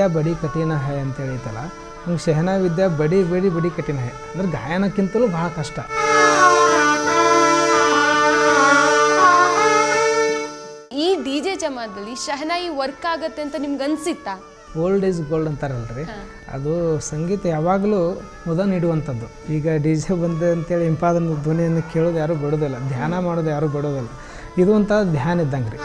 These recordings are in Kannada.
ವಿದ್ಯಾ ಬಡಿ ಕಠಿಣ ಹೈ ಅಂತೇಳಿ ಐತಲ್ಲ, ಹಂಗೆ ಶಹನಾ ವಿದ್ಯಾ ಬಡಿ ಬಡಿ ಬಡಿ ಕಠಿಣ ಹೈ ಅಂದ್ರೆ ಗಾಯನಕ್ಕಿಂತಲೂ ಭಾಳ ಕಷ್ಟ. ಈ ಡಿ ಜೆ ಜಮಾದಲ್ಲಿ ಶಹನಾಯಿ ವರ್ಕ್ ಆಗತ್ತೆ ಅಂತ ನಿಮ್ಗೆ ಅನ್ಸಿತ್ತಾ? ಓಲ್ಡ್ ಈಸ್ ಗೋಲ್ಡ್ ಅಂತಾರಲ್ರಿ, ಅದು ಸಂಗೀತ ಯಾವಾಗಲೂ ಮುದ ನೀಡುವಂಥದ್ದು. ಈಗ ಡಿ ಜೆ ಬಂದೆ ಅಂತೇಳಿ ಇಂಪಾದ ಧ್ವನಿಯನ್ನು ಕೇಳೋದು ಯಾರೂ ಬಿಡೋದಿಲ್ಲ, ಧ್ಯಾನ ಮಾಡೋದು ಯಾರೂ ಬಿಡೋದಿಲ್ಲ. ಇದು ಒಂಥರ ಧ್ಯಾನ ಇದ್ದಂಗೆ ರೀ.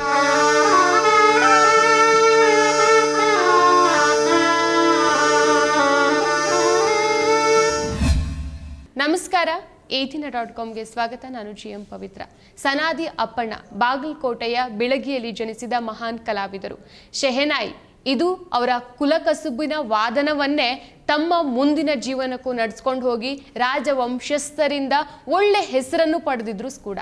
ನಮಸ್ಕಾರ, ಏತಿನ.comಗೆ ಸ್ವಾಗತ. ನಾನು GM ಪವಿತ್ರ. ಸನಾದಿ ಅಪ್ಪಣ್ಣ ಬಾಗಲಕೋಟೆಯ ಬಿಳಗಿಯಲ್ಲಿ ಜನಿಸಿದ ಮಹಾನ್ ಕಲಾವಿದರು. ಶೆಹನಾಯಿ ಇದು ಅವರ ಕುಲಕಸುಬಿನ ವಾದನವನ್ನೇ ತಮ್ಮ ಮುಂದಿನ ಜೀವನಕ್ಕೂ ನಡೆಸ್ಕೊಂಡು ಹೋಗಿ ರಾಜವಂಶಸ್ಥರಿಂದ ಒಳ್ಳೆ ಹೆಸರನ್ನು ಪಡೆದಿದ್ರು ಕೂಡ.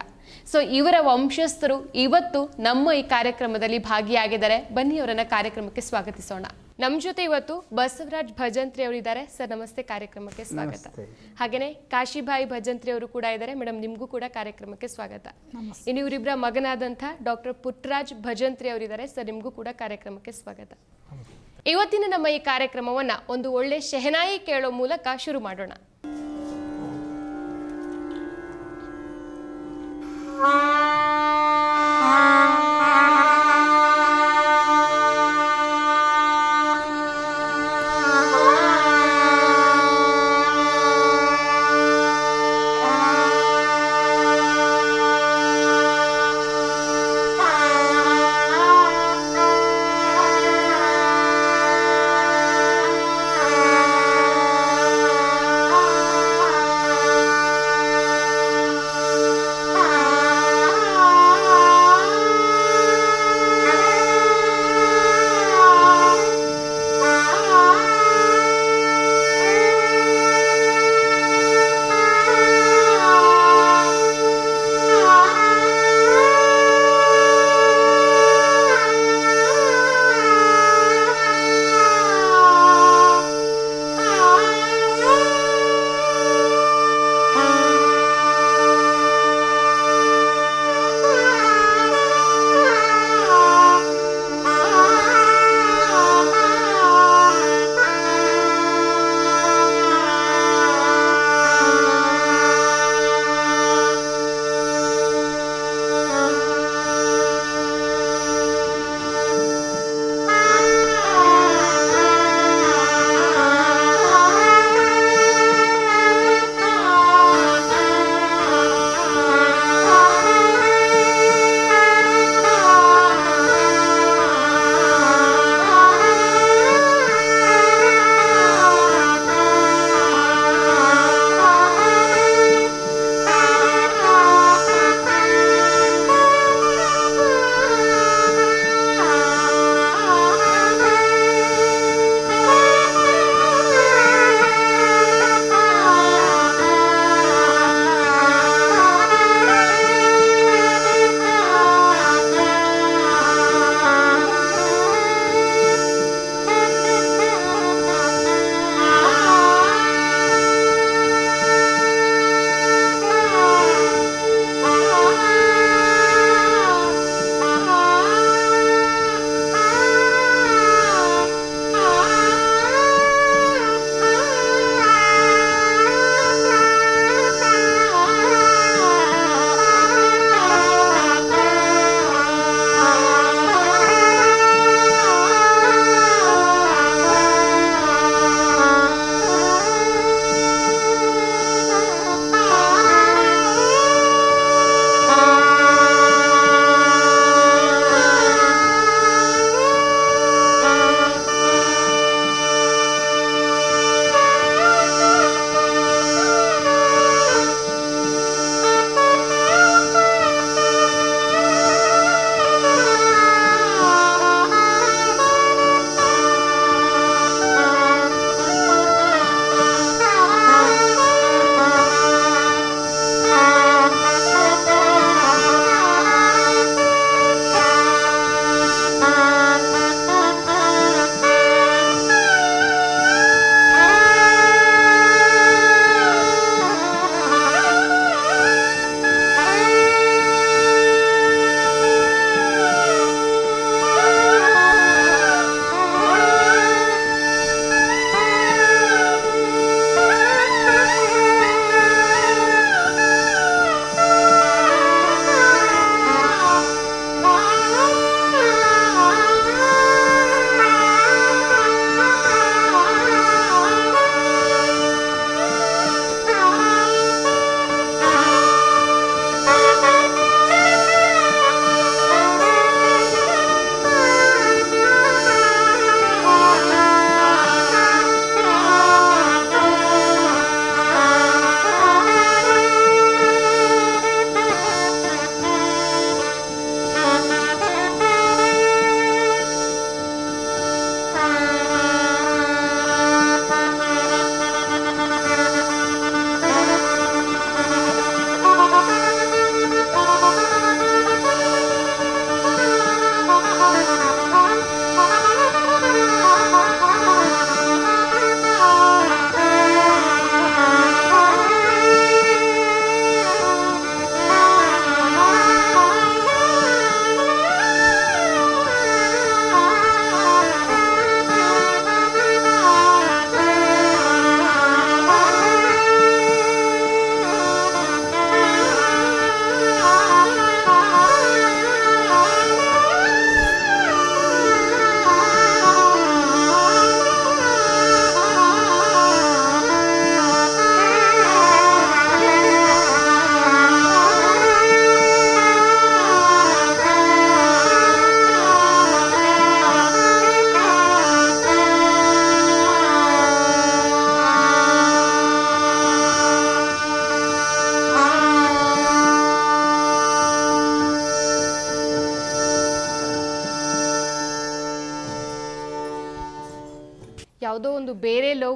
ಸೊ ಇವರ ವಂಶಸ್ಥರು ಇವತ್ತು ನಮ್ಮ ಈ ಕಾರ್ಯಕ್ರಮದಲ್ಲಿ ಭಾಗಿಯಾಗಿದ್ದಾರೆ. ಬನ್ನಿ ಅವರನ್ನ ಕಾರ್ಯಕ್ರಮಕ್ಕೆ ಸ್ವಾಗತಿಸೋಣ. ನಮ್ಮ ಜೊತೆ ಇವತ್ತು ಬಸವರಾಜ್ ಭಜಂತ್ರಿ ಅವರು ಇದ್ದಾರೆ. ಸರ್ ನಮಸ್ತೆ, ಕಾರ್ಯಕ್ರಮಕ್ಕೆ ಸ್ವಾಗತ. ಹಾಗೇನೆ ಕಾಶಿಬಾಯಿ ಭಜಂತ್ರಿ ಅವರು ಕೂಡ ಇದ್ದಾರೆ. ಮೇಡಮ್, ನಿಮಗೂ ಕೂಡ ಕಾರ್ಯಕ್ರಮಕ್ಕೆ ಸ್ವಾಗತ. ಇನ್ನು ಇವರಿಬ್ಬರ ಮಗನಾದಂಥ ಡಾಕ್ಟರ್ ಪುಟ್ಟರಾಜ್ ಭಜಂತ್ರಿ ಅವರಿದ್ದಾರೆ. ಸರ್ ನಿಮಗೂ ಕೂಡ ಕಾರ್ಯಕ್ರಮಕ್ಕೆ ಸ್ವಾಗತ. ಇವತ್ತಿನ ನಮ್ಮ ಈ ಕಾರ್ಯಕ್ರಮವನ್ನ ಒಂದು ಒಳ್ಳೆ ಶೆಹನಾಯಿ ಕೇಳೋ ಮೂಲಕ ಶುರು ಮಾಡೋಣ.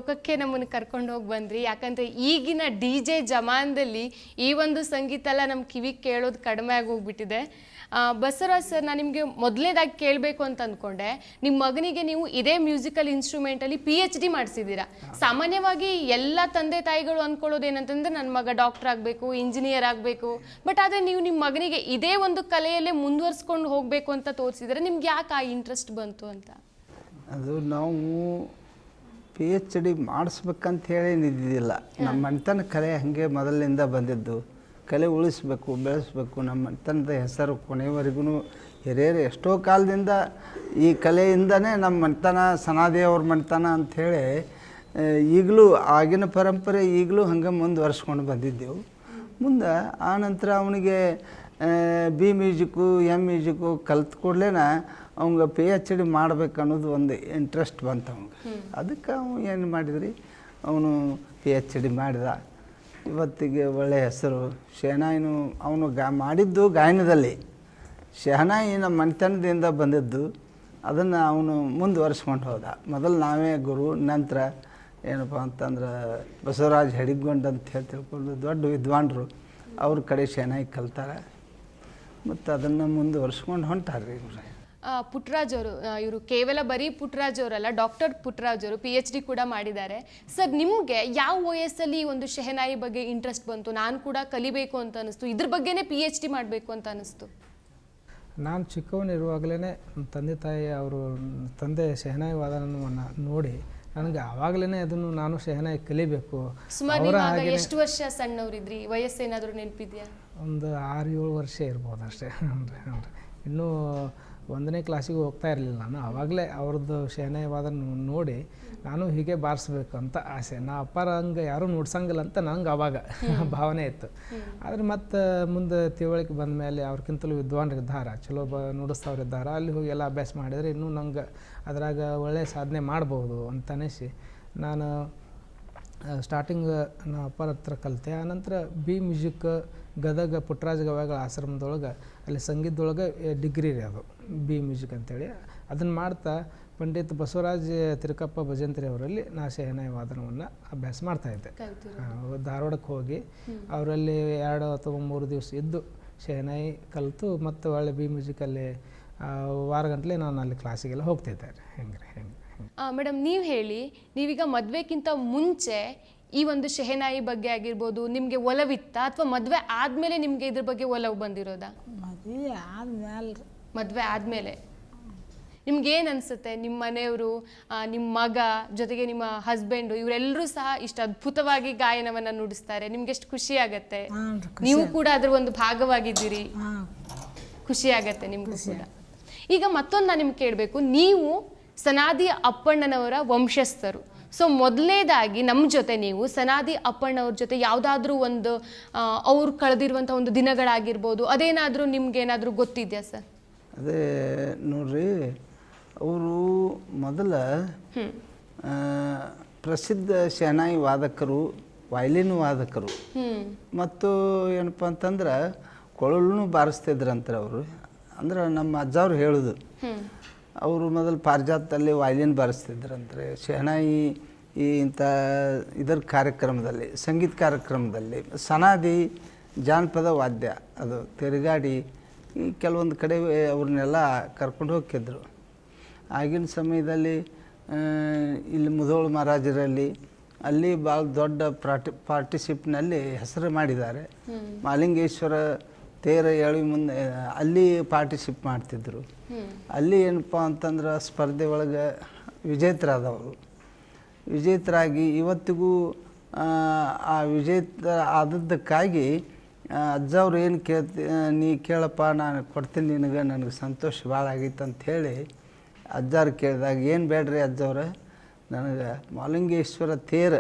ಲೋಕಕ್ಕೆ ನಮ್ಮನ್ನು ಕರ್ಕೊಂಡು ಹೋಗಿ ಬಂದ್ರಿ. ಯಾಕಂದರೆ ಈಗಿನ DJ ಜಮಾನದಲ್ಲಿ ಈ ಒಂದು ಸಂಗೀತ ಎಲ್ಲ ನಮ್ಮ ಕಿವಿಗೆ ಕೇಳೋದು ಕಡಿಮೆ ಆಗಿ ಹೋಗ್ಬಿಟ್ಟಿದೆ. ಬಸವರಾಜ್ ಸರ್, ನಾನು ನಿಮಗೆ ಮೊದಲನೇದಾಗಿ ಕೇಳಬೇಕು ಅಂತ ಅಂದ್ಕೊಂಡೆ, ನಿಮ್ಮ ಮಗನಿಗೆ ನೀವು ಇದೇ ಮ್ಯೂಸಿಕಲ್ ಇನ್ಸ್ಟ್ರೂಮೆಂಟಲ್ಲಿ PhD ಮಾಡಿಸಿದ್ದೀರಾ. ಸಾಮಾನ್ಯವಾಗಿ ಎಲ್ಲ ತಂದೆ ತಾಯಿಗಳು ಅಂದ್ಕೊಳ್ಳೋದು ಏನಂತಂದರೆ ನನ್ನ ಮಗ ಡಾಕ್ಟರ್ ಆಗಬೇಕು, ಇಂಜಿನಿಯರ್ ಆಗಬೇಕು. ಬಟ್ ಆದರೆ ನೀವು ನಿಮ್ಮ ಮಗನಿಗೆ ಇದೇ ಒಂದು ಕಲೆಯಲ್ಲೇ ಮುಂದುವರ್ಸ್ಕೊಂಡು ಹೋಗಬೇಕು ಅಂತ ತೋರಿಸಿದರೆ ನಿಮ್ಗೆ ಯಾಕೆ ಆ ಇಂಟ್ರೆಸ್ಟ್ ಬಂತು ಅಂತ? ಅದು ನಾವು PhD ಮಾಡಿಸ್ಬೇಕಂತ ಹೇಳಿ ನಿದ್ದಿಲ್ಲ. ನಮ್ಮ ಮನೆತನ ಕಲೆ ಹಾಗೆ ಮೊದಲಿನಿಂದ ಬಂದಿದ್ದು. ಕಲೆ ಉಳಿಸ್ಬೇಕು, ಬೆಳೆಸ್ಬೇಕು, ನಮ್ಮ ಮನೆತನದ ಹೆಸರು ಕೊನೆಯವರೆಗೂ ಹಿರಿಯರು ಎಷ್ಟೋ ಕಾಲದಿಂದ ಈ ಕಲೆಯಿಂದನೇ ನಮ್ಮ ಮನೆತನ ಸನಾದಿಯವ್ರ ಮನೆತನ ಅಂಥೇಳಿ ಈಗಲೂ ಆಗಿನ ಪರಂಪರೆ ಈಗಲೂ ಹಂಗೆ ಮುಂದುವರ್ಸ್ಕೊಂಡು ಬಂದಿದ್ದೆವು. ಮುಂದೆ ಆನಂತರ ಅವನಿಗೆ B ಮ್ಯೂಸಿಕ್ಕು ಮ್ಯೂಸಿಕ್ಕು ಕಲ್ತು ಕೂಡಲೇ ಅವಂಗೆ PhD ಮಾಡ್ಬೇಕು ಅನ್ನೋದು ಒಂದು ಇಂಟ್ರೆಸ್ಟ್ ಬಂತು ಅವಂಗೆ. ಅದಕ್ಕೆ ಅವನು ಏನು ಮಾಡಿದ್ರಿ, ಅವನು PhD ಮಾಡಿದ. ಇವತ್ತಿಗೆ ಒಳ್ಳೆಯ ಹೆಸರು. ಶಹನಾಯಿನೂ ಅವನು ಮಾಡಿದ್ದು ಗಾಯನದಲ್ಲಿ. ಶಹನಾಯಿ ನಮ್ಮ ಮನೆತನದಿಂದ ಬಂದಿದ್ದು, ಅದನ್ನು ಅವನು ಮುಂದುವರ್ಸ್ಕೊಂಡು ಹೋದ. ಮೊದಲು ನಾವೇ ಗುರು, ನಂತರ ಏನಪ್ಪ ಅಂತಂದ್ರೆ ಬಸವರಾಜ್ ಹೆಡಿಗೊಂಡು ಅಂತ ಹೇಳಿ ತಿಳ್ಕೊಂಡು ದೊಡ್ಡ ವಿದ್ವಾಂಸರು ಅವ್ರ ಕಡೆ ಶಹನಾಯಿ ಕಲ್ತಾರೆ. ಮತ್ತು ಅದನ್ನು ಮುಂದುವರ್ಸ್ಕೊಂಡು ಹೊಂಟಾರ್ರಿ ಇವ್ರೆ. ಪುಟ್ಟರಾಜ್ ಅವರು, ಇವರು ಕೇವಲ ಬರೀ ಪುಟ್ಟರಾಜ್ ಅವರಲ್ಲ, ಡಾಕ್ಟರ್ ಪುಟ್ಟರಾಜ್ ಅವರು PhD ಕೂಡ ಮಾಡಿದ್ದಾರೆ. ಸರ್, ನಿಮಗೆ ಯಾವ ವಯಸ್ಸಲ್ಲಿ ಈ ಒಂದು ಶಹನಾಯಿ ಬಗ್ಗೆ ಇಂಟ್ರೆಸ್ಟ್ ಬಂತು? ನಾನು ಕೂಡ ಕಲಿಬೇಕು ಅಂತ ಅನಿಸ್ತು, ಇದ್ರ ಬಗ್ಗೆನೇ PhD ಮಾಡಬೇಕು ಅಂತ ಅನಿಸ್ತು? ನಾನು ಚಿಕ್ಕವನಿರುವಾಗಲೇ ನಮ್ಮ ತಂದೆ ತಾಯಿ ಅವರು ತಂದೆ ಶಹನಾಯಿ ವಾದನವನ್ನು ನೋಡಿ ನನಗೆ ಆವಾಗಲೇ ಅದನ್ನು ನಾನು ಶಹನಾಯಿ ಕಲಿಬೇಕು. ಸುಮಾರು ಎಷ್ಟು ವರ್ಷ ಸಣ್ಣವರಿದ್ರಿ? ವಯಸ್ಸೇನಾದರೂ ನೆನಪಿದೆಯಾ? ಒಂದು 6-7 ವರ್ಷ ಇರ್ಬೋದು ಅಷ್ಟೇ. ಇನ್ನೂ 1ನೇ ಕ್ಲಾಸಿಗೆ ಹೋಗ್ತಾ ಇರಲಿಲ್ಲ ನಾನು. ಆವಾಗಲೇ ಅವ್ರದ್ದು ಶಹನಾಯಿ ವಾದನ ನೋಡಿ ನಾನು ಹೀಗೆ ಬಾರಿಸ್ಬೇಕು ಅಂತ ಆಸೆ. ನಾ ಅಪ್ಪಾರ ಹಂಗೆ ಯಾರೂ ನುಡ್ಸಂಗಿಲ್ಲ ಅಂತ ನಂಗೆ ಆವಾಗ ಭಾವನೆ ಇತ್ತು. ಆದರೆ ಮತ್ತು ಮುಂದೆ ತಿಳುವಳಿಕೆ ಬಂದ ಮೇಲೆ ಅವ್ರಿಗಿಂತಲೂ ವಿದ್ವಾನ್ರು ಇದ್ದಾರೆ, ಚಲೋ ನುಡಿಸ್ತವ್ರು ಇದ್ದಾರೆ. ಅಲ್ಲಿ ಹೋಗಿ ಎಲ್ಲ ಅಭ್ಯಾಸ ಮಾಡಿದರೆ ಇನ್ನೂ ನಂಗೆ ಅದ್ರಾಗ ಒಳ್ಳೆಯ ಸಾಧನೆ ಮಾಡ್ಬೋದು ಅಂತ ಅನಿಸಿ ನಾನು ಸ್ಟಾರ್ಟಿಂಗ್ ನಾ ಅಪ್ಪರ ಹತ್ರ ಕಲಿತೆ. ಆನಂತರ B ಮ್ಯೂಸಿಕ್ ಗದಗ ಪುಟ್ಟರಾಜ ಗವಾಯಿಗಳ ಆಶ್ರಮದೊಳಗೆ ಅಲ್ಲಿ ಸಂಗೀತದೊಳಗೆ ಡಿಗ್ರಿ ರೀ ಅದು B ಮ್ಯೂಸಿಕ್ ಅಂತೇಳಿ. ಅದನ್ನು ಮಾಡ್ತಾ ಪಂಡಿತ್ ಬಸವರಾಜ್ ತಿರುಕಪ್ಪ ಭಜಂತ್ರಿ ಅವರಲ್ಲಿ ನಾ ಶಹನಾಯಿ ವಾದನವನ್ನು ಅಭ್ಯಾಸ ಮಾಡ್ತಾಯಿದ್ದೆ. ಧಾರವಾಡಕ್ಕೆ ಹೋಗಿ ಅವರಲ್ಲಿ 2 ಅಥವಾ 3 ದಿವಸ ಇದ್ದು ಶಹನಾಯಿ ಕಲಿತು ಮತ್ತು ಒಳ್ಳೆ B ಮ್ಯೂಸಿಕಲ್ಲಿ ವಾರಗಂಟಲೆ ನಾನು ಅಲ್ಲಿ ಕ್ಲಾಸಿಗೆಲ್ಲ ಹೋಗ್ತಿದ್ದೆ. ಹೆಂಗೆ ಮೇಡಮ್, ನೀವು ಹೇಳಿ, ನೀವೀಗ ಮದುವೆಗಿಂತ ಮುಂಚೆ ಈ ಒಂದು ಶಹನಾಯಿ ಬಗ್ಗೆ ಆಗಿರ್ಬೋದು ನಿಮಗೆ ಒಲವಿತ್ತಾ, ಅಥವಾ ಮದುವೆ ಆದಮೇಲೆ ನಿಮಗೆ ಇದ್ರ ಬಗ್ಗೆ ಒಲವು ಬಂದಿರೋದಾ? ಮದುವೆ ಆದಮೇಲೆ ನಿಮ್ಗೆ ಏನು ಅನಿಸುತ್ತೆ? ನಿಮ್ಮ ಮನೆಯವರು, ನಿಮ್ಮ ಮಗ ಜೊತೆಗೆ ನಿಮ್ಮ ಹಸ್ಬೆಂಡು ಇವರೆಲ್ಲರೂ ಸಹ ಇಷ್ಟು ಅದ್ಭುತವಾಗಿ ಗಾಯನವನ್ನು ನುಡಿಸ್ತಾರೆ, ನಿಮ್ಗೆ ಎಷ್ಟು ಖುಷಿ ಆಗತ್ತೆ? ನೀವು ಕೂಡ ಅದ್ರ ಒಂದು ಭಾಗವಾಗಿದ್ದೀರಿ, ಖುಷಿ ಆಗತ್ತೆ ನಿಮ್ಗೂ ಕೂಡ. ಈಗ ಮತ್ತೊಂದು ನಾನು ನಿಮ್ಗೆ ಕೇಳಬೇಕು, ನೀವು ಸನಾದಿ ಅಪ್ಪಣ್ಣನವರ ವಂಶಸ್ಥರು. ಸೊ ಮೊದಲನೇದಾಗಿ ನಮ್ಮ ಜೊತೆ ನೀವು ಸನಾದಿ ಅಪ್ಪಣ್ಣವ್ರ ಜೊತೆ ಯಾವುದಾದ್ರೂ ಒಂದು ಅವ್ರು ಕಳೆದಿರುವಂಥ ಒಂದು ದಿನಗಳಾಗಿರ್ಬೋದು, ಅದೇನಾದರೂ ನಿಮ್ಗೇನಾದರೂ ಗೊತ್ತಿದೆಯಾ ಸರ್? ಅದೇ ನೋಡ್ರಿ, ಅವರು ಮೊದಲ ಪ್ರಸಿದ್ಧ ಶಹನಾಯಿ ವಾದಕರು, ವಯಲಿನ್ ವಾದಕರು, ಮತ್ತು ಏನಪ್ಪ ಅಂತಂದ್ರೆ ಕೊಳಲೂ ಬಾರಿಸ್ತಿದ್ರಂತ ಅವರು. ಅಂದ್ರೆ ನಮ್ಮ ಅಜ್ಜವ್ರು ಹೇಳೋದು, ಅವರು ಮೊದಲು ಪಾರಿಜಾತದಲ್ಲಿ ವಯಲಿನ್ ಬಾರಿಸ್ತಿದ್ರಂದ್ರೆ. ಶಹನಾಯಿ ಇಂಥ ಇದರ ಕಾರ್ಯಕ್ರಮದಲ್ಲಿ, ಸಂಗೀತ ಕಾರ್ಯಕ್ರಮದಲ್ಲಿ ಸನಾದಿ ಜಾನಪದ ವಾದ್ಯ ಅದು ತಿರುಗಾಡಿ ಈ ಕೆಲವೊಂದು ಕಡೆ ಅವ್ರನ್ನೆಲ್ಲ ಕರ್ಕೊಂಡು ಹೋಗ್ತಿದ್ರು. ಆಗಿನ ಸಮಯದಲ್ಲಿ ಇಲ್ಲಿ ಮುಧೋಳ ಮಹಾರಾಜರಲ್ಲಿ ಅಲ್ಲಿ ಭಾಳ ದೊಡ್ಡ ಪಾರ್ಟಿಸಿಪ್ನಲ್ಲಿ ಹೆಸರು ಮಾಡಿದ್ದಾರೆ. ಮಾಲಿಂಗೇಶ್ವರ ತೇರ ಎಳಿ ಮುಂದೆ ಅಲ್ಲಿ ಪಾರ್ಟಿಸಿಪ್ ಮಾಡ್ತಿದ್ರು. ಅಲ್ಲಿ ಏನಪ್ಪ ಅಂತಂದ್ರೆ ಸ್ಪರ್ಧೆ ಒಳಗೆ ವಿಜೇತರಾದವರು. ವಿಜೇತರಾಗಿ ಇವತ್ತಿಗೂ ಆ ವಿಜೇತ ಆದದ್ದಕ್ಕಾಗಿ ಅಜ್ಜವ್ರು ಏನು ನೀ ಕೇಳಪ್ಪ, ನಾನು ಕೊಡ್ತೀನಿ ನಿನಗೆ, ನನಗೆ ಸಂತೋಷ ಭಾಳ ಆಗೈತೆ ಅಂಥೇಳಿ ಅಜ್ಜಾರು ಕೇಳಿದಾಗ, ಏನು ಬೇಡ್ರಿ ಅಜ್ಜವ್ರ, ನನಗೆ ಮಾಲಿಂಗೇಶ್ವರ ತೇರ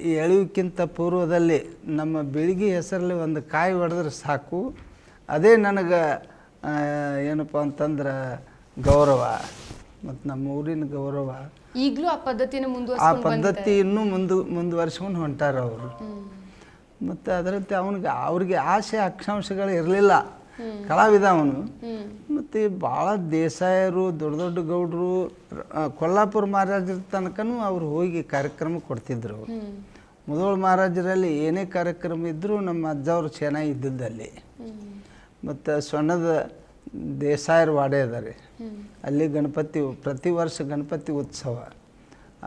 ಈ ಎಳೆಯೋಕ್ಕಿಂತ ಪೂರ್ವದಲ್ಲಿ ನಮ್ಮ ಬೆಳಗ್ಗೆ ಹೆಸರಲ್ಲಿ ಒಂದು ಕಾಯಿ ಹೊಡೆದ್ರೆ ಸಾಕು, ಅದೇ ನನಗೆ ಏನಪ್ಪ ಅಂತಂದ್ರೆ ಗೌರವ, ಮತ್ತು ನಮ್ಮ ಊರಿನ ಗೌರವ. ಈಗಲೂ ಆ ಪದ್ಧತಿನ ಆ ಪದ್ಧತಿ ಇನ್ನೂ ಮುಂದುವರ್ಸ್ಕೊಂಡು ಹೊಂಟಾರ ಅವರು. ಮತ್ತು ಅದರಂತೆ ಅವ್ರಿಗೆ ಆಸೆ ಆಕಾಂಕ್ಷೆಗಳು ಇರಲಿಲ್ಲ, ಕಲಾವಿದ ಅವನು. ಮತ್ತು ಮತ್ತು ಭಾಳ ದೇಸಾಯರು ದೊಡ್ಡ ದೊಡ್ಡ ಗೌಡರು ಕೊಲ್ಲಾಪುರ ಮಹಾರಾಜರ ತನಕನೂ ಅವ್ರು ಹೋಗಿ ಕಾರ್ಯಕ್ರಮ ಕೊಡ್ತಿದ್ರು ಅವರು. ಮುಧೋಳ ಮಹಾರಾಜರಲ್ಲಿ ಏನೇ ಕಾರ್ಯಕ್ರಮ ಇದ್ದರೂ ನಮ್ಮ ಅಜ್ಜವ್ರು ಚೆನ್ನಾಗಿ ಇದ್ದಿದ್ದಲ್ಲಿ. ಮತ್ತು ಸೊಣ್ಣದ ದೇಸಾಯರ ವಾಡೆ ಅದಾರೆ, ಅಲ್ಲಿ ಗಣಪತಿ ಪ್ರತಿ ವರ್ಷ ಗಣಪತಿ ಉತ್ಸವ.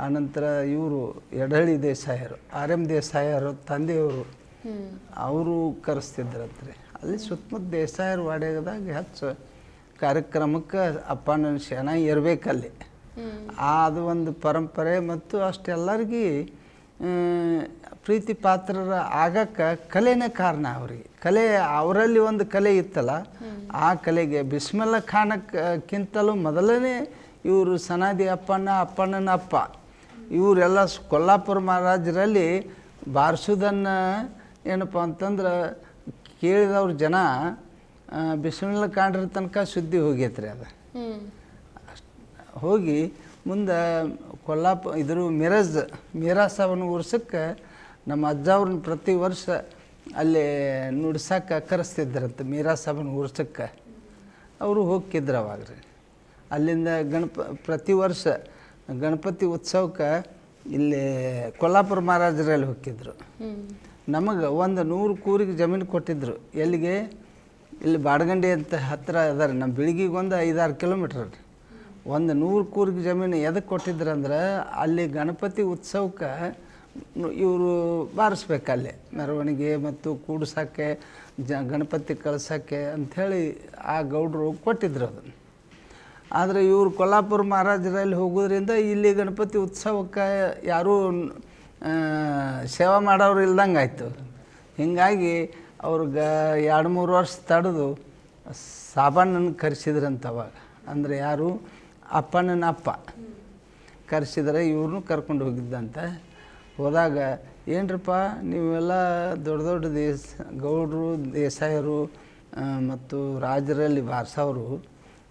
ಆನಂತರ ಇವರು ಎಡಹಳ್ಳಿ ದೇಸಾಯರು, ಆರ್ ಎಮ್ ದೇಸಾಯರು ತಂದೆಯವರು, ಅವರು ಕರೆಸ್ತಿದ್ರಂತ್ರಿ. ಅಲ್ಲಿ ಸುತ್ತಮುತ್ತ ದೇಸಾಯರ ವಾಡ್ಯದಾಗ ಹೆಚ್ಚು ಕಾರ್ಯಕ್ರಮಕ್ಕೆ ಅಪ್ಪನ ಶರಣ ಇರಬೇಕಲ್ಲಿ. ಅದು ಒಂದು ಪರಂಪರೆ. ಮತ್ತು ಅಷ್ಟೆಲ್ಲರಿಗೂ ಪ್ರೀತಿ ಪಾತ್ರರ ಆಗಕ್ಕೆ ಕಲೆನೇ ಕಾರಣ ಅವರಿಗೆ. ಕಲೆ ಅವರಲ್ಲಿ ಒಂದು ಕಲೆ ಇತ್ತಲ್ಲ, ಆ ಕಲೆಗೆ ಬಿಸ್ಮಿಲ್ಲಾ ಖಾನಕ್ಕಿಂತಲೂ ಮೊದಲನೇ ಇವರು ಸನಾದಿ ಅಪ್ಪಣ್ಣನ ಅಪ್ಪ ಇವರೆಲ್ಲ ಕೊಲ್ಲಾಪುರ ಮಹಾರಾಜರಲ್ಲಿ ಬಾರಿಸೋದನ್ನು ಏನಪ್ಪ ಅಂತಂದ್ರೆ ಕೇಳಿದವ್ರ ಜನ ಬಿಸ್ಮಿಲ್ಲಾ ಖಾನ್ರ ತನಕ ಸುದ್ದಿ ಹೋಗೈತ್ರಿ. ಅದು ಹೋಗಿ ಮುಂದೆ ಮೀರಾಸವನ ಉರ್ಸಕ್ಕೆ ನಮ್ಮ ಅಜ್ಜ ಅವ್ರನ್ನ ಪ್ರತಿ ವರ್ಷ ಅಲ್ಲಿ ನುಡ್ಸಕ್ಕೆ ಕರೆಸ್ತಿದ್ರಂತೆ. ಮೀರಾಸವನ ಉರ್ಸಕ್ಕೆ ಅವರು ಹೋಗ್ತಿದ್ರು ಅವಾಗ ರೀ. ಅಲ್ಲಿಂದ ಪ್ರತಿ ವರ್ಷ ಗಣಪತಿ ಉತ್ಸವಕ್ಕೆ ಇಲ್ಲಿ ಕೊಲ್ಲಾಪುರ ಮಹಾರಾಜರಲ್ಲಿ ಹೋಗಿದ್ರು. ನಮಗೆ 100 ಕೂರಿಗೆ ಜಮೀನು ಕೊಟ್ಟಿದ್ದರು. ಎಲ್ಲಿಗೆ? ಇಲ್ಲಿ ಬಾಡಗಂಡಿ ಅಂತ ಹತ್ತಿರ ಅದಾರೆ, ನಮ್ಮ ಬಿಳಿಗಿಗೆ ಒಂದು 5-6 ಕಿಲೋಮೀಟ್ರ್ ರೀ. 100 ಕೂರಿಗೆ ಜಮೀನು ಎದಕ್ಕೆ ಕೊಟ್ಟಿದ್ರು ಅಂದ್ರೆ ಅಲ್ಲಿ ಗಣಪತಿ ಉತ್ಸವಕ್ಕೆ ಇವರು ಬಾರಿಸ್ಬೇಕಲ್ಲಿ ಮೆರವಣಿಗೆ ಮತ್ತು ಕೂಡ್ಸೋಕ್ಕೆ ಗಣಪತಿ ಕಳ್ಸೋಕ್ಕೆ ಅಂಥೇಳಿ ಆ ಗೌಡರು ಕೊಟ್ಟಿದ್ರು ಅದನ್ನು. ಆದರೆ ಇವರು ಕೊಲ್ಲಾಪುರ ಮಹಾರಾಜರಲ್ಲಿ ಹೋಗೋದ್ರಿಂದ ಇಲ್ಲಿ ಗಣಪತಿ ಉತ್ಸವಕ್ಕೆ ಯಾರೂ ಸೇವಾ ಮಾಡೋರು ಇಲ್ದಂಗೆ ಆಯಿತು. ಹೀಗಾಗಿ ಅವ್ರಿಗೆ 2-3 ವರ್ಷ ತಡೆದು ಸಾಬಣ್ಣನ ಕರೆಸಿದ್ರಂತ ಅವಾಗ. ಅಂದರೆ ಯಾರು? ಅಪ್ಪಣ್ಣನ ಅಪ್ಪ ಕರೆಸಿದ್ರೆ ಇವ್ರನ್ನೂ ಕರ್ಕೊಂಡು ಹೋಗಿದ್ದಂತ. ಹೋದಾಗ ಏನ್ರಪ್ಪ ನೀವೆಲ್ಲ ದೊಡ್ಡ ದೊಡ್ಡ ಗೌಡರು ದೇಸಾಯರು ಮತ್ತು ರಾಜರಲ್ಲಿ ಬಾರಿಸೋರು,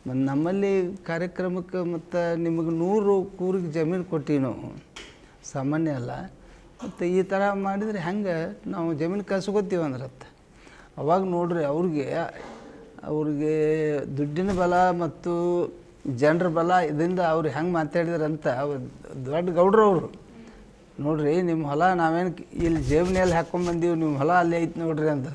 ಮತ್ತು ನಮ್ಮಲ್ಲಿ ಕಾರ್ಯಕ್ರಮಕ್ಕೆ ಮತ್ತು ನಿಮಗೆ 100 ಕೂರಿಗೆ ಜಮೀನು ಕೊಟ್ಟಿವಿ ನಾವು, ಸಾಮಾನ್ಯ ಅಲ್ಲ. ಮತ್ತು ಈ ಥರ ಮಾಡಿದರೆ ಹೆಂಗೆ ನಾವು ಜಮೀನು ಕಸ್ಕೊತೀವಿ ಅಂದ್ರತ್ತ. ಅವಾಗ ನೋಡ್ರಿ ಅವ್ರಿಗೆ ದುಡ್ಡಿನ ಬಲ ಮತ್ತು ಜನರ ಬಲ ಇದರಿಂದ ಅವ್ರು ಹೆಂಗೆ ಮಾತಾಡಿದ್ರಂತ. ದೊಡ್ಡ ಗೌಡ್ರು ಅವರು ನೋಡ್ರಿ, ನಿಮ್ಮ ಹೊಲ ನಾವೇನು ಇಲ್ಲಿ ಜೇಬಿನಲ್ಲಿ ಹಾಕ್ಕೊಂಡ್ಬಂದೀವಿ, ನಿಮ್ಮ ಹೊಲ ಅಲ್ಲೇ ಐತೆ ನೋಡ್ರಿ ಅಂತ.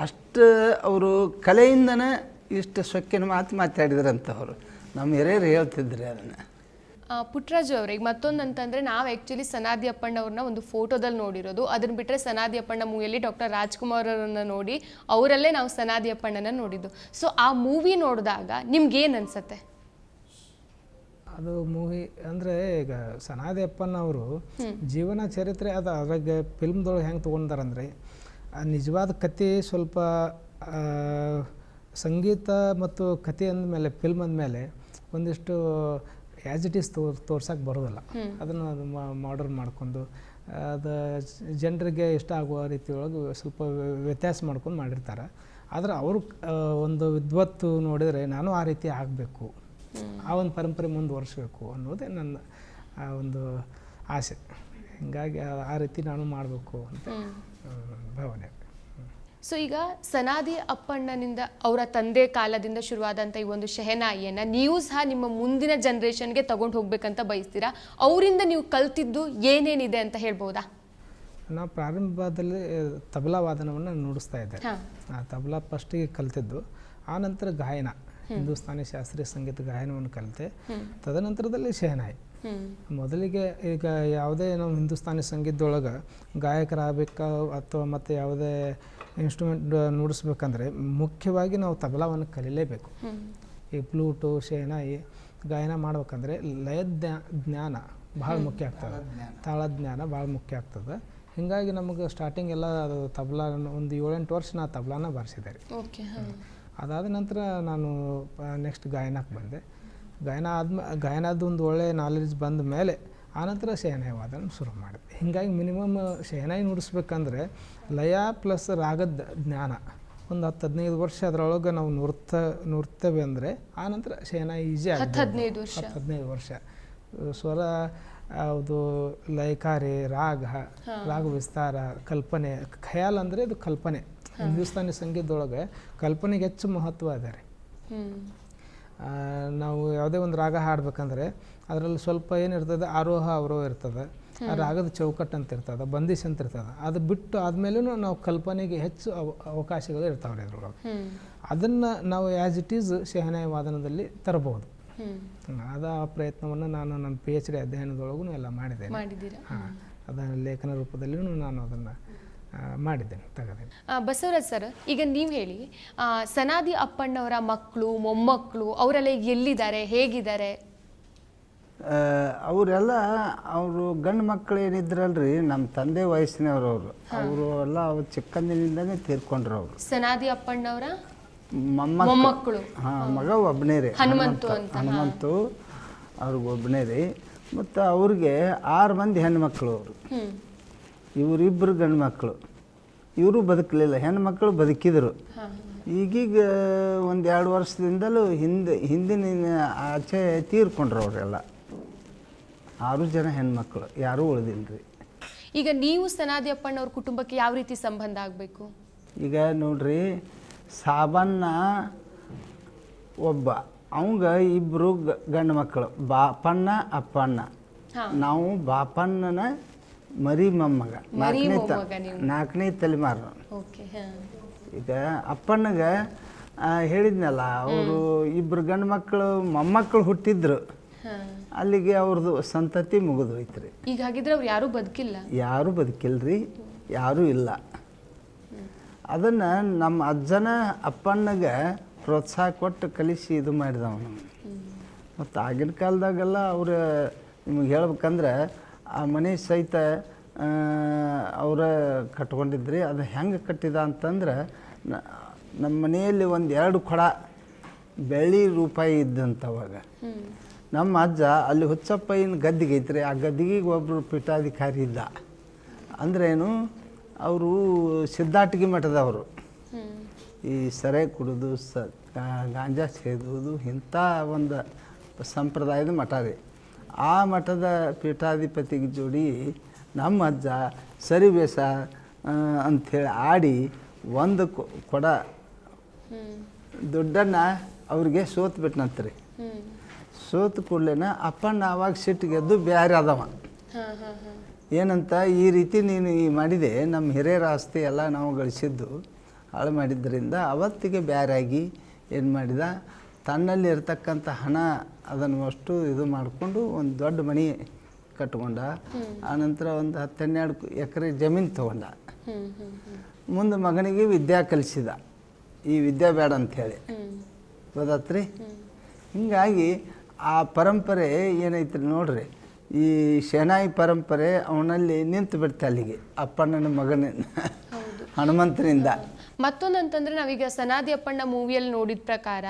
ಅಷ್ಟು ಅವರು ಕಲೆಯಿಂದನೇ ಇಷ್ಟು ಸೊಕ್ಕಿನ ಮಾತಾಡಿದ್ರಂಥವ್ರು. ನಮ್ಮ ಹಿರಿಯರು ಹೇಳ್ತಿದ್ರಿ ಅದನ್ನು. ಪುಟ್ಟರಾಜು ಅವ್ರಿಗೆ ಮತ್ತೊಂದು ಅಂತಂದರೆ, ನಾವು ಆ್ಯಕ್ಚುಲಿ ಸನಾದಿ ಅಪ್ಪಣ್ಣವ್ರನ್ನ ಒಂದು ಫೋಟೋದಲ್ಲಿ ನೋಡಿರೋದು. ಅದನ್ನು ಬಿಟ್ಟರೆ ಸನಾದಿ ಅಪ್ಪಣ್ಣ ಮೂವಿಯಲ್ಲಿ ಡಾಕ್ಟರ್ ರಾಜ್ಕುಮಾರ್ ಅವರನ್ನು ನೋಡಿ ಅವರಲ್ಲೇ ನಾವು ಸನಾದಿ ಅಪ್ಪಣ್ಣನ ನೋಡಿದ್ದು. ಸೊ ಆ ಮೂವಿ ನೋಡಿದಾಗ ನಿಮ್ಗೇನು ಅನ್ಸುತ್ತೆ? ಅದು ಮೂವಿ ಅಂದರೆ ಈಗ ಸನಾದಿ ಅಪ್ಪಣ್ಣವರು ಜೀವನ ಚರಿತ್ರೆ ಅದು ಅದ್ರಾಗ ಫಿಲ್ಮ್ದೊಳಗೆ ಹೆಂಗೆ ತೊಗೊಂಡಾರಂದ್ರೆ, ನಿಜವಾದ ಕತೆ ಸ್ವಲ್ಪ ಸಂಗೀತ ಮತ್ತು ಕತೆ ಅಂದಮೇಲೆ ಫಿಲ್ಮ್ ಅಂದಮೇಲೆ ಒಂದಿಷ್ಟು ಆ್ಯಸ್ ಇಟ್ ಈಸ್ ತೋರ್ಸೋಕೆ ಬರೋದಿಲ್ಲ. ಅದನ್ನು ಅದು ಮಾಡರ್ನ್ ಮಾಡ್ಕೊಂಡು ಅದು ಜನರಿಗೆ ಇಷ್ಟ ಆಗುವ ರೀತಿಯೊಳಗೆ ಸ್ವಲ್ಪ ವ್ಯತ್ಯಾಸ ಮಾಡ್ಕೊಂಡು ಮಾಡಿರ್ತಾರೆ. ಆದರೆ ಅವರು ಒಂದು ವಿದ್ವತ್ತು ನೋಡಿದರೆ ನಾನು ಆ ರೀತಿ ಆಗಬೇಕು, ಆ ಒಂದು ಪರಂಪರೆ ಮುಂದುವರಿಸ್ಬೇಕು ಅನ್ನೋದೇ ನನ್ನ ಒಂದು ಆಸೆ. ಹೀಗಾಗಿ ಆ ರೀತಿ ನಾನು ಮಾಡಬೇಕು ಅಂತ ಭಾವನೆ. ಸೊ ಈಗ ಸನಾದಿ ಅಪ್ಪಣ್ಣನಿಂದ ಅವರ ತಂದೆ ಕಾಲದಿಂದ ಶುರುವಾದಂಥ ಈ ಒಂದು ಶೆಹನಾಯಿಯನ್ನು ನೀವು ಸಹ ನಿಮ್ಮ ಮುಂದಿನ ಜನ್ರೇಷನ್ಗೆ ತಗೊಂಡು ಹೋಗ್ಬೇಕಂತ ಬಯಸ್ತೀರಾ? ಅವರಿಂದ ನೀವು ಕಲ್ತಿದ್ದು ಏನೇನಿದೆ ಅಂತ ಹೇಳ್ಬೋದಾ? ನಾವು ಪ್ರಾರಂಭದಲ್ಲಿ ತಬಲಾ ವಾದನವನ್ನು ನುಡಿಸ್ತಾ ಇದ್ದೆ. ಆ ತಬಲಾ ಫಸ್ಟಿಗೆ ಕಲ್ತಿದ್ದು, ಆನಂತರ ಗಾಯನ, ಹಿಂದೂಸ್ತಾನಿ ಶಾಸ್ತ್ರೀಯ ಸಂಗೀತ ಗಾಯನವನ್ನು ಕಲಿತೆ. ತದನಂತರದಲ್ಲಿ ಶೆಹನಾಯಿ. ಮೊದಲಿಗೆ ಈಗ ಯಾವುದೇ ನಾವು ಹಿಂದೂಸ್ತಾನಿ ಸಂಗೀತದೊಳಗೆ ಗಾಯಕರಾಗಬೇಕಾ ಅಥವಾ ಮತ್ತು ಯಾವುದೇ ಇನ್ಸ್ಟ್ರೂಮೆಂಟ್ ನುಡಿಸ್ಬೇಕಂದ್ರೆ ಮುಖ್ಯವಾಗಿ ನಾವು ತಬಲಾವನ್ನು ಕಲೀಲೇಬೇಕು. ಈ ಫ್ಲೂಟು, ಶೆಹನಾಯಿ ಗಾಯನ ಮಾಡ್ಬೇಕಂದ್ರೆ ಲಯ ಜ್ಞಾನ ಭಾಳ ಮುಖ್ಯ ಆಗ್ತದೆ, ತಾಳಜ್ಞಾನ ಭಾಳ ಮುಖ್ಯ ಆಗ್ತದೆ. ಹೀಗಾಗಿ ನಮಗೆ ಸ್ಟಾರ್ಟಿಂಗ್ ಎಲ್ಲ ಅದು ತಬಲಾ ಒಂದು 7-8 ವರ್ಷ ನಾನು ತಬಲಾನ ಬಾರಿಸಿದೆ ರೀ. ಅದಾದ ನಂತರ ನಾನು ನೆಕ್ಸ್ಟ್ ಗಾಯನಕ್ಕೆ ಬಂದೆ. ಗಾಯನದ ಒಂದು ಒಳ್ಳೆ ನಾಲೆಡ್ಜ್ ಬಂದ ಮೇಲೆ ಆನಂತರ ಶೆಹನಾಯಿ ವಾದನ ಶುರು ಮಾಡಿದೆ. ಹೀಗಾಗಿ ಮಿನಿಮಮ್ ಶೆಹನಾಯಿ ನುಡಿಸ್ಬೇಕಂದ್ರೆ ಲಯ ಪ್ಲಸ್ ರಾಗದ ಜ್ಞಾನ ಒಂದು 10-15 ವರ್ಷ ಅದರೊಳಗೆ ನಾವು ನುಡ್ತೇವೆ ಅಂದರೆ ಆನಂತರ ಶೆಹನಾಯಿ ಈಜಿ ಆಗುತ್ತೆ. 10-15 ವರ್ಷ ಸ್ವರ, ಅದು ಲಯಕಾರಿ, ರಾಗ ವಿಸ್ತಾರ, ಕಲ್ಪನೆ, ಖಯಾಲ್ ಅಂದರೆ ಇದು ಕಲ್ಪನೆ. ಹಿಂದೂಸ್ತಾನಿ ಸಂಗೀತದೊಳಗೆ ಕಲ್ಪನೆಗೆ ಹೆಚ್ಚು ಮಹತ್ವ ಇದೆ ರೀ. ನಾವು ಯಾವುದೇ ಒಂದು ರಾಗ ಹಾಡಬೇಕಂದ್ರೆ ಅದರಲ್ಲಿ ಸ್ವಲ್ಪ ಏನಿರ್ತದೆ ಆರೋಹ ಅವರೋಹ ಇರ್ತದೆ, ಆ ರಾಗದ ಚೌಕಟ್ಟು ಅಂತ ಇರ್ತದೆ, ಬಂದಿಶ್ ಅಂತ ಇರ್ತದೆ. ಅದು ಬಿಟ್ಟು ಆದಮೇಲೂ ನಾವು ಕಲ್ಪನೆಗೆ ಹೆಚ್ಚು ಅವಕಾಶಗಳು ಇರ್ತಾವ್ರಿ ಅದ್ರೊಳಗೆ. ಅದನ್ನು ನಾವು ಆ್ಯಸ್ ಇಟ್ ಈಸ್ ಶೆಹನಾಯಿ ವಾದನದಲ್ಲಿ ತರಬಹುದು. ಅದ ಆ ಪ್ರಯತ್ನವನ್ನು ನಾನು ನನ್ನ PhD ಅಧ್ಯಯನದೊಳಗೂ ಎಲ್ಲ ಮಾಡಿದ್ದೇನೆ. ಅದರ ಲೇಖನ ರೂಪದಲ್ಲಿಯೂ ನಾನು ಅದನ್ನು ಮಾಡಿದ್ದೇನೆ, ತೆಗೆದೇನೆ. ಬಸವರಾಜ್ ಸರ್, ಈಗ ನೀವು ಹೇಳಿ, ಸನಾದಿ ಅಪ್ಪಣ್ಣವರ ಮಕ್ಕಳು ಮೊಮ್ಮಕ್ಕಳು ಅವರೆಲ್ಲ ಎಲ್ಲಿದ್ದಾರೆ, ಹೇಗಿದ್ದಾರೆ? ಅವರೆಲ್ಲ ಅವರು ಗಂಡು ಮಕ್ಕಳು ಏನಿದ್ರಲ್ರಿ, ನಮ್ಮ ತಂದೆ ವಯಸ್ಸಿನವರು ಅವರು ಎಲ್ಲ ಅವ್ರು ಚಿಕ್ಕಂದಿನಿಂದನೇ ತೀರ್ಕೊಂಡ್ರು. ಅವರು ಸನಾದಿ ಅಪ್ಪಣ್ಣವರ ಮೊಮ್ಮಕ್ಕಳು. ಮಗ ಒಬ್ಬನೇ ರೀ, ಹನುಮಂತು ಅವ್ರಿಗೆ ಒಬ್ಬನೇ ರೀ. ಮತ್ತು ಅವ್ರಿಗೆ 6 ಮಂದಿ ಹೆಣ್ಮಕ್ಳು. ಅವರು ಇವರಿಬ್ಬರು ಗಂಡು ಮಕ್ಕಳು. ಇವರು ಬದುಕಲಿಲ್ಲ, ಹೆಣ್ಮಕ್ಳು ಬದುಕಿದ್ರು. ಈಗೀಗ 1-2 ವರ್ಷದಿಂದಲೂ ಹಿಂದಿನ ಆಚೆ ತೀರ್ಕೊಂಡ್ರು ಅವರೆಲ್ಲ. 6 ಜನ ಹೆಣ್ಮಕ್ಳು, ಯಾರೂ ಉಳಿದಿಲ್ರಿ. ಈಗ ನೀವು ಸನಾದಿ ಅಪ್ಪಣ್ಣವ್ರ ಕುಟುಂಬಕ್ಕೆ ಯಾವ ರೀತಿ ಸಂಬಂಧ ಆಗಬೇಕು? ಈಗ ನೋಡ್ರಿ, ಸಾಬಣ್ಣ ಒಬ್ಬ, ಅವಂಗ 2 ಗಂಡು ಮಕ್ಕಳು, ಬಾಪಣ್ಣ ಅಪ್ಪಣ್ಣ. ನಾವು ಬಾಪಣ್ಣನ ಮರಿ ಮೊಮ್ಮಗ, 4ನೇ ತಲೆಮಾರು. ಈಗ ಅಪ್ಪಣ್ಣಗೆ ಹೇಳಿದ್ನಲ್ಲ, ಅವರು 2 ಗಂಡು ಮಕ್ಕಳು ಮೊಮ್ಮಕ್ಕಳು ಹುಟ್ಟಿದ್ರು, ಅಲ್ಲಿಗೆ ಅವ್ರದ್ದು ಸಂತತಿ ಮುಗಿದು ಹೋಯ್ತ್ರಿ. ಈಗ ಹಾಗಿದ್ರೆ ಅವ್ರು ಯಾರೂ ಬದುಕಿಲ್ಲ? ಯಾರೂ ಬದುಕಿಲ್ರಿ, ಯಾರೂ ಇಲ್ಲ. ಅದನ್ನು ನಮ್ಮ ಅಜ್ಜನ ಅಪ್ಪಣ್ಣಗೆ ಪ್ರೋತ್ಸಾಹ ಕೊಟ್ಟು ಕಲಿಸಿ ಇದು ಮಾಡಿದವನು. ಮತ್ತು ಆಗಿನ ಕಾಲದಾಗೆಲ್ಲ ಅವ್ರು ನಿಮಗೆ ಹೇಳ್ಬೇಕಂದ್ರೆ ಆ ಮನೆ ಸಹಿತ ಅವರ ಕಟ್ಕೊಂಡಿದ್ರಿ. ಅದು ಹೆಂಗೆ ಕಟ್ಟಿದ ಅಂತಂದ್ರೆ, ನಮ್ಮ ಮನೆಯಲ್ಲಿ 1-2 ಕೊಡ ಬೆಳ್ಳಿ ರೂಪಾಯಿ ಇದ್ದಂಥವಾಗ ನಮ್ಮ ಅಜ್ಜ ಅಲ್ಲಿ ಹುಚ್ಚಪ್ಪಯ್ಯನ ಗದ್ದಿಗೆ ಐತ್ರಿ, ಆ ಗದ್ದಿಗೆ ಒಬ್ಬರು ಪೀಠಾಧಿಕಾರಿ ಇದ್ದ. ಅಂದ್ರೇನು, ಅವರು ಸಿದ್ಧಾಟಿಗೆ ಮಠದವರು. ಈ ಸರೆ ಕುಡಿದು ಗಾಂಜಾ ಸೇದುವುದು ಇಂಥ ಒಂದು ಸಂಪ್ರದಾಯದ ಮಠ ರೀ. ಆ ಮಠದ ಪೀಠಾಧಿಪತಿಗೆ ಜೋಡಿ ನಮ್ಮ ಅಜ್ಜ ಸರಿ ಬೇಸ ಅಂಥೇಳಿ ಆಡಿ 1 ಕೊಡ ದುಡ್ಡನ್ನು ಅವ್ರಿಗೆ ಸೋತು ಬಿಟ್ನಂತ್ರಿ. ಸೋತು ಕೂಡಲೇನ ಅಪ್ಪಣ್ಣ ಅವಾಗ ಸಿಟ್ಟಿಗೆದ್ದು ಬ್ಯಾರೆ ಆದವ. ಏನಂತ, ಈ ರೀತಿ ನೀನು ಮಾಡಿದೆ, ನಮ್ಮ ಹಿರಿಯರ ಆಸ್ತಿ ಎಲ್ಲ ನಾವು ಗಳಿಸಿದ್ದು ಹಾಳು ಮಾಡಿದ್ದರಿಂದ ಅವತ್ತಿಗೆ ಬ್ಯಾರಾಗಿ ಏನು ಮಾಡಿದ, ತನ್ನಲ್ಲಿ ಇರ್ತಕ್ಕಂಥ ಹಣ ಅದನ್ನು ಅಷ್ಟು ಇದು ಮಾಡಿಕೊಂಡು ಒಂದು ದೊಡ್ಡ ಮನೆ ಕಟ್ಕೊಂಡ. ಆನಂತರ ಒಂದು 10-12 ಎಕರೆ ಜಮೀನು ತೊಗೊಂಡ. ಮುಂದೆ ಮಗನಿಗೆ ವಿದ್ಯಾ ಕಲಿಸಿದ, ಈ ವಿದ್ಯೆ ಬೇಡ ಅಂಥೇಳಿ. ಗೊತ್ತಾತ್ರಿ? ಹೀಗಾಗಿ ಆ ಪರಂಪರೆ ಏನೈತ್ರಿ ನೋಡ್ರಿ, ಈ ಶೆಹನಾಯಿ ಪರಂಪರೆ ಅವನಲ್ಲಿ ನಿಂತು ಬಿಡ್ತೆ ಅಲ್ಲಿಗೆ, ಅಪ್ಪಣ್ಣನ ಮಗನ ಹನುಮಂತನಿಂದ. ಮತ್ತೊಂದಂತಂದ್ರೆ, ನಾವೀಗ ಸನಾದಿ ಅಪ್ಪಣ್ಣ ಮೂವಿಯಲ್ಲಿ ನೋಡಿದ ಪ್ರಕಾರ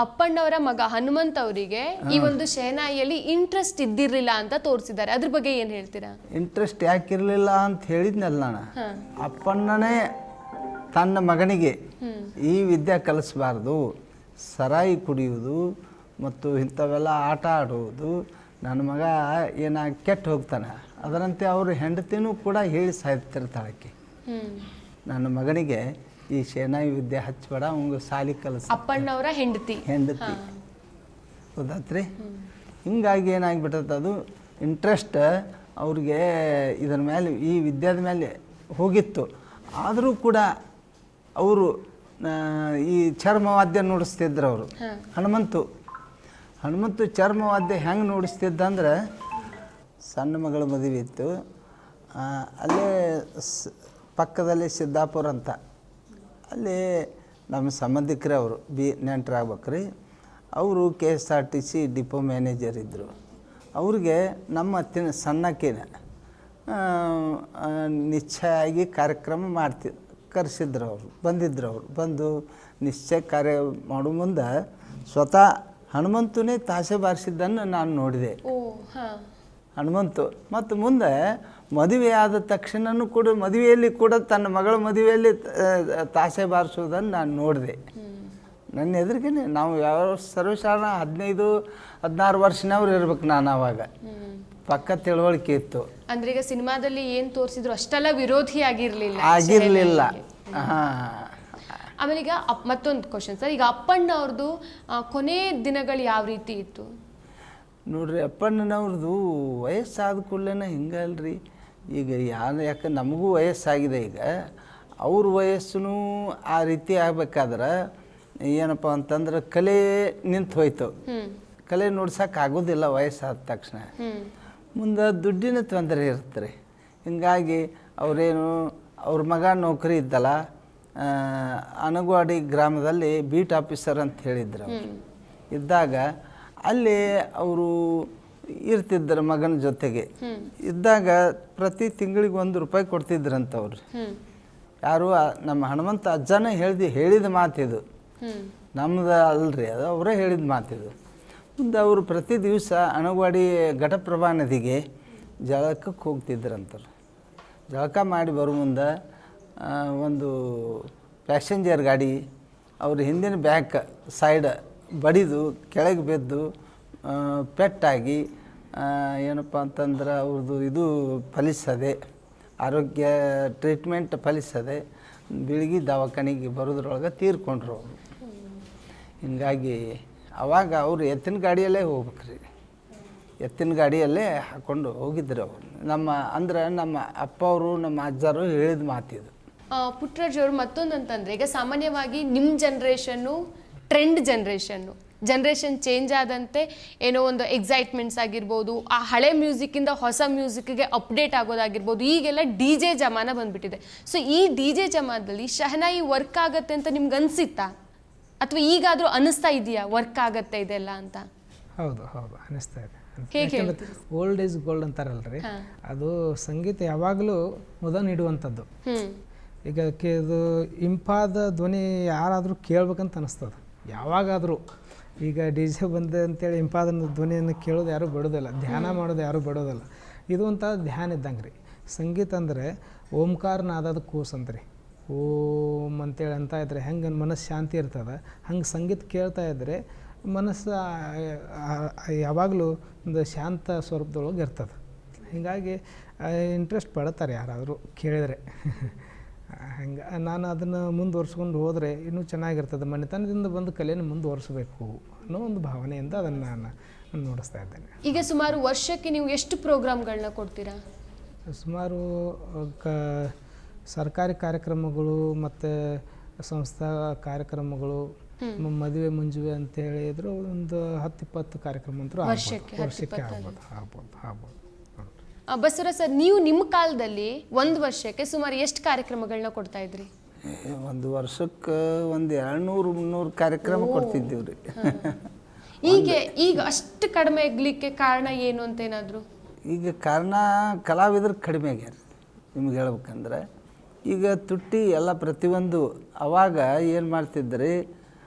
ಅಪ್ಪಣ್ಣವರ ಮಗ ಹನುಮಂತ್ ಅವರಿಗೆ ಈ ಒಂದು ಶೆಹನಾಯಿಯಲ್ಲಿ ಇಂಟ್ರೆಸ್ಟ್ ಇದ್ದಿರ್ಲಿಲ್ಲ ಅಂತ ತೋರಿಸಿದ್ದಾರೆ. ಅದ್ರ ಬಗ್ಗೆ ಏನು ಹೇಳ್ತೀರಾ? ಇಂಟ್ರೆಸ್ಟ್ ಯಾಕಿರಲಿಲ್ಲ ಅಂತ ಹೇಳಿದ್ನಲ್ಲ ನಾನು. ಅಪ್ಪಣ್ಣನೇ ತನ್ನ ಮಗನಿಗೆ ಈ ವಿದ್ಯೆ ಕಲಿಸ್ಬಾರ್ದು, ಸರಾಯಿ ಕುಡಿಯುವುದು ಮತ್ತು ಇಂಥವೆಲ್ಲ ಆಟ ಆಡುವುದು, ನನ್ನ ಮಗ ಏನಾಗಿ ಕೆಟ್ಟು ಹೋಗ್ತಾನೆ, ಅದರಂತೆ ಅವರು ಹೆಂಡತಿನೂ ಕೂಡ ಹೇಳಿ ಸಾಯ್ತಿರ್ತಾಳಕ್ಕೆ, ನನ್ನ ಮಗನಿಗೆ ಈ ಶೆಹನಾಯಿ ವಿದ್ಯೆ ಹಚ್ಚಬೇಡ, ಅವಂಗ ಸಾಲಿ ಕಲಿಸ. ಅಪ್ಪಣ್ಣವರ ಹೆಂಡತಿ ಗೊತ್ತಾತ್ರಿ? ಹಿಂಗಾಗಿ ಏನಾಗಿಬಿಟ್ಟದ, ಅದು ಇಂಟ್ರೆಸ್ಟ್ ಅವ್ರಿಗೆ ಇದರ ಮೇಲೆ, ಈ ವಿದ್ಯಾದ ಮೇಲೆ ಹೋಗಿತ್ತು. ಆದರೂ ಕೂಡ ಅವರು ಈ ಚರ್ಮವಾದ್ಯ ನುಡಿಸ್ತಿದ್ರು ಅವರು. ಹನುಮಂತು ಚರ್ಮವಾದ್ಯ ಹೆಂಗೆ ನುಡಿಸ್ತಿದ್ದ ಅಂದ್ರೆ, ಸಣ್ಣ ಮಗಳ ಮದುವೆ ಇತ್ತು, ಅಲ್ಲೇ ಪಕ್ಕದಲ್ಲಿ ಸಿದ್ದಾಪುರ ಅಂತ, ಅಲ್ಲಿ ನಮ್ಮ ಸಂಬಂಧಿಕರೇ ಅವರು ನೆಂಟರಾಗ್ಬೇಕ್ರಿ. ಅವರು KSRTC ಡಿಪೋ ಮ್ಯಾನೇಜರ್ ಇದ್ದರು. ಅವ್ರಿಗೆ ನಮ್ಮ ಸಣ್ಣಕ್ಕಿನ ನಿಶ್ಚಯ ಆಗಿ ಕಾರ್ಯಕ್ರಮ ಕರೆಸಿದ್ರು. ಅವರು ಬಂದು ನಿಶ್ಚಯ ಕಾರ್ಯ ಮಾಡೋ ಮುಂದೆ ಸ್ವತಃ ಹನುಮಂತನೇ ತಾಸೆ ಬಾರಿಸಿದ್ದನ್ನು ನಾನು ನೋಡಿದೆ. ಹನುಮಂತು ಮತ್ತು ಮುಂದೆ ಮದುವೆ ಆದ ತಕ್ಷಣನೂ ಕೂಡ ಮದುವೆಯಲ್ಲಿ ಕೂಡ ತನ್ನ ಮಗಳ ಮದುವೆಯಲ್ಲಿ ತಾಸೆ ಬಾರಿಸೋದನ್ನು ನಾನು ನೋಡಿದೆ. ನನ್ನ ಎದುರಿಗೆ ನಾವು ಯಾವ ಸರ್ವಸಾಧಾರಣ 15-16 ವರ್ಷನವ್ರು ಇರ್ಬೇಕು ನಾನು ಅವಾಗ. ಪಕ್ಕ ತಿಳುವಳಿಕೆ ಇತ್ತು. ಅಂದ್ರೆ ಈಗ ಸಿನಿಮಾದಲ್ಲಿ ಏನು ತೋರಿಸಿದ್ರು ಅಷ್ಟೆಲ್ಲ ವಿರೋಧಿ ಆಗಿರಲಿಲ್ಲ. ಹಾಂ, ಆಮೇಲೆ ಈಗ ಮತ್ತೊಂದು ಕ್ವಶನ್ ಸರ್, ಈಗ ಅಪ್ಪಣ್ಣ ಅವ್ರದ್ದು ಕೊನೆ ದಿನಗಳು ಯಾವ ರೀತಿ ಇತ್ತು? ನೋಡ್ರಿ, ಅಪ್ಪಣ್ಣನವ್ರದ್ದು ವಯಸ್ಸಾದ ಕೂಡಲೇ ಹಿಂಗಲ್ರಿ. ಈಗ ಯಾಕೆ ನಮಗೂ ವಯಸ್ಸಾಗಿದೆ, ಈಗ ಅವ್ರ ವಯಸ್ಸು ಆ ರೀತಿ ಆಗ್ಬೇಕಾದ್ರೆ ಏನಪ್ಪ ಅಂತಂದ್ರೆ ಕಲೆ ನಿಂತು ಹೋಯ್ತು. ಕಲೆ ನೋಡ್ಸೋಕೆ ಆಗೋದಿಲ್ಲ ವಯಸ್ಸಾದ ತಕ್ಷಣ. ಮುಂದೆ ದುಡ್ಡಿನ ತೊಂದರೆ ಇರುತ್ತೆ ರೀ. ಹಿಂಗಾಗಿ ಅವರೇನು ಅವ್ರ ಮಗ ನೌಕರಿ ಇದ್ದಲ್ಲ, ಅನಗವಾಡಿ ಗ್ರಾಮದಲ್ಲಿ ಬೀಟ್ ಆಫೀಸರ್ ಅಂತ ಹೇಳಿದ್ರು ಅವರು ಇದ್ದಾಗ, ಅಲ್ಲಿ ಅವರು ಇರ್ತಿದ್ದರು ಮಗನ ಜೊತೆಗೆ ಇದ್ದಾಗ. ಪ್ರತಿ ತಿಂಗಳಿಗೆ ₹1 ಕೊಡ್ತಿದ್ರಂತವ್ರು. ಯಾರು ನಮ್ಮ ಹನುಮಂತ ಅಜ್ಜನೇ ಹೇಳಿದ ಮಾತಿದು, ನಮ್ದು ಅಲ್ರಿ, ಅದು ಅವರೇ ಹೇಳಿದ ಮಾತಿದು. ಮುಂದೆ ಅವರು ಪ್ರತಿ ದಿವಸ ಅನಗವಾಡಿ ಘಟಪ್ರಭಾ ನದಿಗೆ ಜಳಕಕ್ಕೆ ಹೋಗ್ತಿದ್ರಂತವ್ರು. ಜಳಕ ಮಾಡಿ ಬರೋ ಮುಂದೆ ಒಂದು ಪ್ಯಾಸೆಂಜರ್ ಗಾಡಿ ಅವ್ರ ಹಿಂದಿನ ಬ್ಯಾಕ್ ಸೈಡ್ ಬಡಿದು ಕೆಳಗೆ ಬಿದ್ದು ಪೆಟ್ಟಾಗಿ ಏನಪ್ಪ ಅಂತಂದ್ರೆ ಅವ್ರದ್ದು ಇದು ಫಲಿಸದೆ, ಆರೋಗ್ಯ ಟ್ರೀಟ್ಮೆಂಟ್ ಫಲಿಸದೆ ಬೆಳಗ್ಗೆ ದವಾಖಾನೆಗೆ ಬರೋದ್ರೊಳಗೆ ತೀರ್ಕೊಂಡ್ರು ಅವರು. ಹಿಂಗಾಗಿ ಅವಾಗ ಅವರು ಎತ್ತಿನ ಗಾಡಿಯಲ್ಲೇ ಹೋಗ್ಬೇಕ್ರಿ, ಎತ್ತಿನ ಗಾಡಿಯಲ್ಲೇ ಹಾಕ್ಕೊಂಡು ಹೋಗಿದ್ರು ಅವರು. ನಮ್ಮ ಅಪ್ಪ ಅವರು ನಮ್ಮ ಅಜ್ಜರು ಹೇಳಿದ ಮಾತಿದು. ಪುಟ್ಟರಾಜ್ ಅವರು ಮತ್ತೊಂದು ಅಂತಂದರೆ, ಈಗ ಸಾಮಾನ್ಯವಾಗಿ ನಿಮ್ಮ ಜನ್ರೇಷನ್ನು ಟ್ರೆಂಡ್ ಜನ್ರೇಷನ್ ಚೇಂಜ್ ಆದಂತೆ ಏನೋ ಒಂದು ಎಕ್ಸೈಟ್ಮೆಂಟ್ಸ್ ಆಗಿರ್ಬೋದು, ಆ ಹಳೆ ಮ್ಯೂಸಿಕ್ಕಿಂದ ಹೊಸ ಮ್ಯೂಸಿಕ್ಗೆ ಅಪ್ಡೇಟ್ ಆಗೋದಾಗಿರ್ಬೋದು, ಈಗೆಲ್ಲ DJ ಜಮಾನ ಬಂದುಬಿಟ್ಟಿದೆ. ಸೊ ಈ DJ ಜಮಾನದಲ್ಲಿ ಶಹನಾಯಿ ವರ್ಕ್ ಆಗುತ್ತೆ ಅಂತ ನಿಮ್ಗೆ ಅನಿಸಿತ್ತಾ, ಅಥವಾ ಈಗಾದರೂ ಅನ್ನಿಸ್ತಾ ಇದೆಯಾ ವರ್ಕ್ ಆಗತ್ತೆ ಇದೆಲ್ಲ ಅಂತ? ಹೌದು ಅನ್ನಿಸ್ತಾ ಇದೆ. ಹೇಗೆ? ಓಲ್ಡ್ ಈಸ್ ಗೋಲ್ಡ್ ಅಂತಾರಲ್ರಿ, ಅದು ಸಂಗೀತ ಯಾವಾಗಲೂ ಮುದ ನೀಡುವಂಥದ್ದು. ಈಗ ಇದು ಇಂಪಾದ ಧ್ವನಿ ಯಾರಾದರೂ ಕೇಳ್ಬೇಕಂತ ಅನಿಸ್ತದೆ ಯಾವಾಗಾದರೂ. ಈಗ DJ ಬಂದೆ ಅಂತೇಳಿ ಇಂಪಾದ ಧ್ವನಿಯನ್ನು ಕೇಳೋದು ಯಾರೂ ಬಿಡೋದಿಲ್ಲ, ಧ್ಯಾನ ಮಾಡೋದು ಯಾರೂ ಬಿಡೋದಿಲ್ಲ. ಇದು ಒಂಥರ ಧ್ಯಾನ ಇದ್ದಂಗೆ ರೀ. ಸಂಗೀತ ಅಂದರೆ ಓಂಕಾರ ನಾದದ ಕೂಸು ಅಂತ್ರಿ. ಓಂ ಅಂತೇಳಿ ಅಂತ ಇದ್ರೆ ಹೆಂಗೆ ಮನಸ್ಸು ಶಾಂತಿ ಇರ್ತದೆ, ಹಂಗೆ ಸಂಗೀತ ಕೇಳ್ತಾ ಇದ್ದರೆ ಮನಸ್ಸು ಯಾವಾಗಲೂ ಒಂದು ಶಾಂತ ಸ್ವರೂಪದೊಳಗೆ ಇರ್ತದೆ. ಹೀಗಾಗಿ ಇಂಟ್ರೆಸ್ಟ್ ಪಡ್ತಾರೆ ಯಾರಾದರೂ ಕೇಳಿದರೆ. ಹಂಗೆ ನಾನು ಅದನ್ನು ಮುಂದುವರ್ಸ್ಕೊಂಡು ಹೋದರೆ ಇನ್ನೂ ಚೆನ್ನಾಗಿರ್ತದೆ. ಮನೆತನದಿಂದ ಬಂದು ಕಲೆಯನ್ನು ಮುಂದುವರಿಸಬೇಕು ಅನ್ನೋ ಒಂದು ಭಾವನೆಯಿಂದ ಅದನ್ನು ನಾನು ನೋಡಿಸ್ತಾ ಇದ್ದೇನೆ. ಈಗ ಸುಮಾರು ವರ್ಷಕ್ಕೆ ನೀವು ಎಷ್ಟು ಪ್ರೋಗ್ರಾಮ್ಗಳನ್ನ ಕೊಡ್ತೀರಾ? ಸುಮಾರು ಸರ್ಕಾರಿ ಕಾರ್ಯಕ್ರಮಗಳು ಮತ್ತು ಸಂಸ್ಥಾ ಕಾರ್ಯಕ್ರಮಗಳು, ಮದುವೆ ಮುಂಜುವೆ ಅಂತ ಹೇಳಿದ್ರು ಒಂದು 10-20 ಕಾರ್ಯಕ್ರಮ ಅಂತೂ ವರ್ಷಕ್ಕೆ ಆಗ್ಬೋದು. ಬಸವರ ಸರ್, ನೀವು ನಿಮ್ಮ ಕಾಲದಲ್ಲಿ ಒಂದು ವರ್ಷಕ್ಕೆ ಸುಮಾರು ಎಷ್ಟು ಕಾರ್ಯಕ್ರಮಗಳನ್ನ ಕೊಡ್ತಾ ಇದ್ರಿ? ಒಂದು ವರ್ಷಕ್ಕೆ ಒಂದು 200-300 ಕಾರ್ಯಕ್ರಮ ಕೊಡ್ತಿದ್ದೀವಿ ರೀ. ಈಗ ಅಷ್ಟು ಕಡಿಮೆ ಆಗ್ಲಿಕ್ಕೆ ಕಾರಣ ಏನು ಅಂತ ಏನಾದರೂ? ಈಗ ಕಾರಣ ಕಲಾವಿದರು ಕಡಿಮೆ ಆಗ್ಯಾರ. ನಿಮ್ಗೆ ಹೇಳ್ಬೇಕಂದ್ರೆ ಈಗ ತುಟ್ಟಿ ಎಲ್ಲ ಪ್ರತಿಯೊಂದು ಅವಾಗ ಏನು ಮಾಡ್ತಿದ್ರಿ,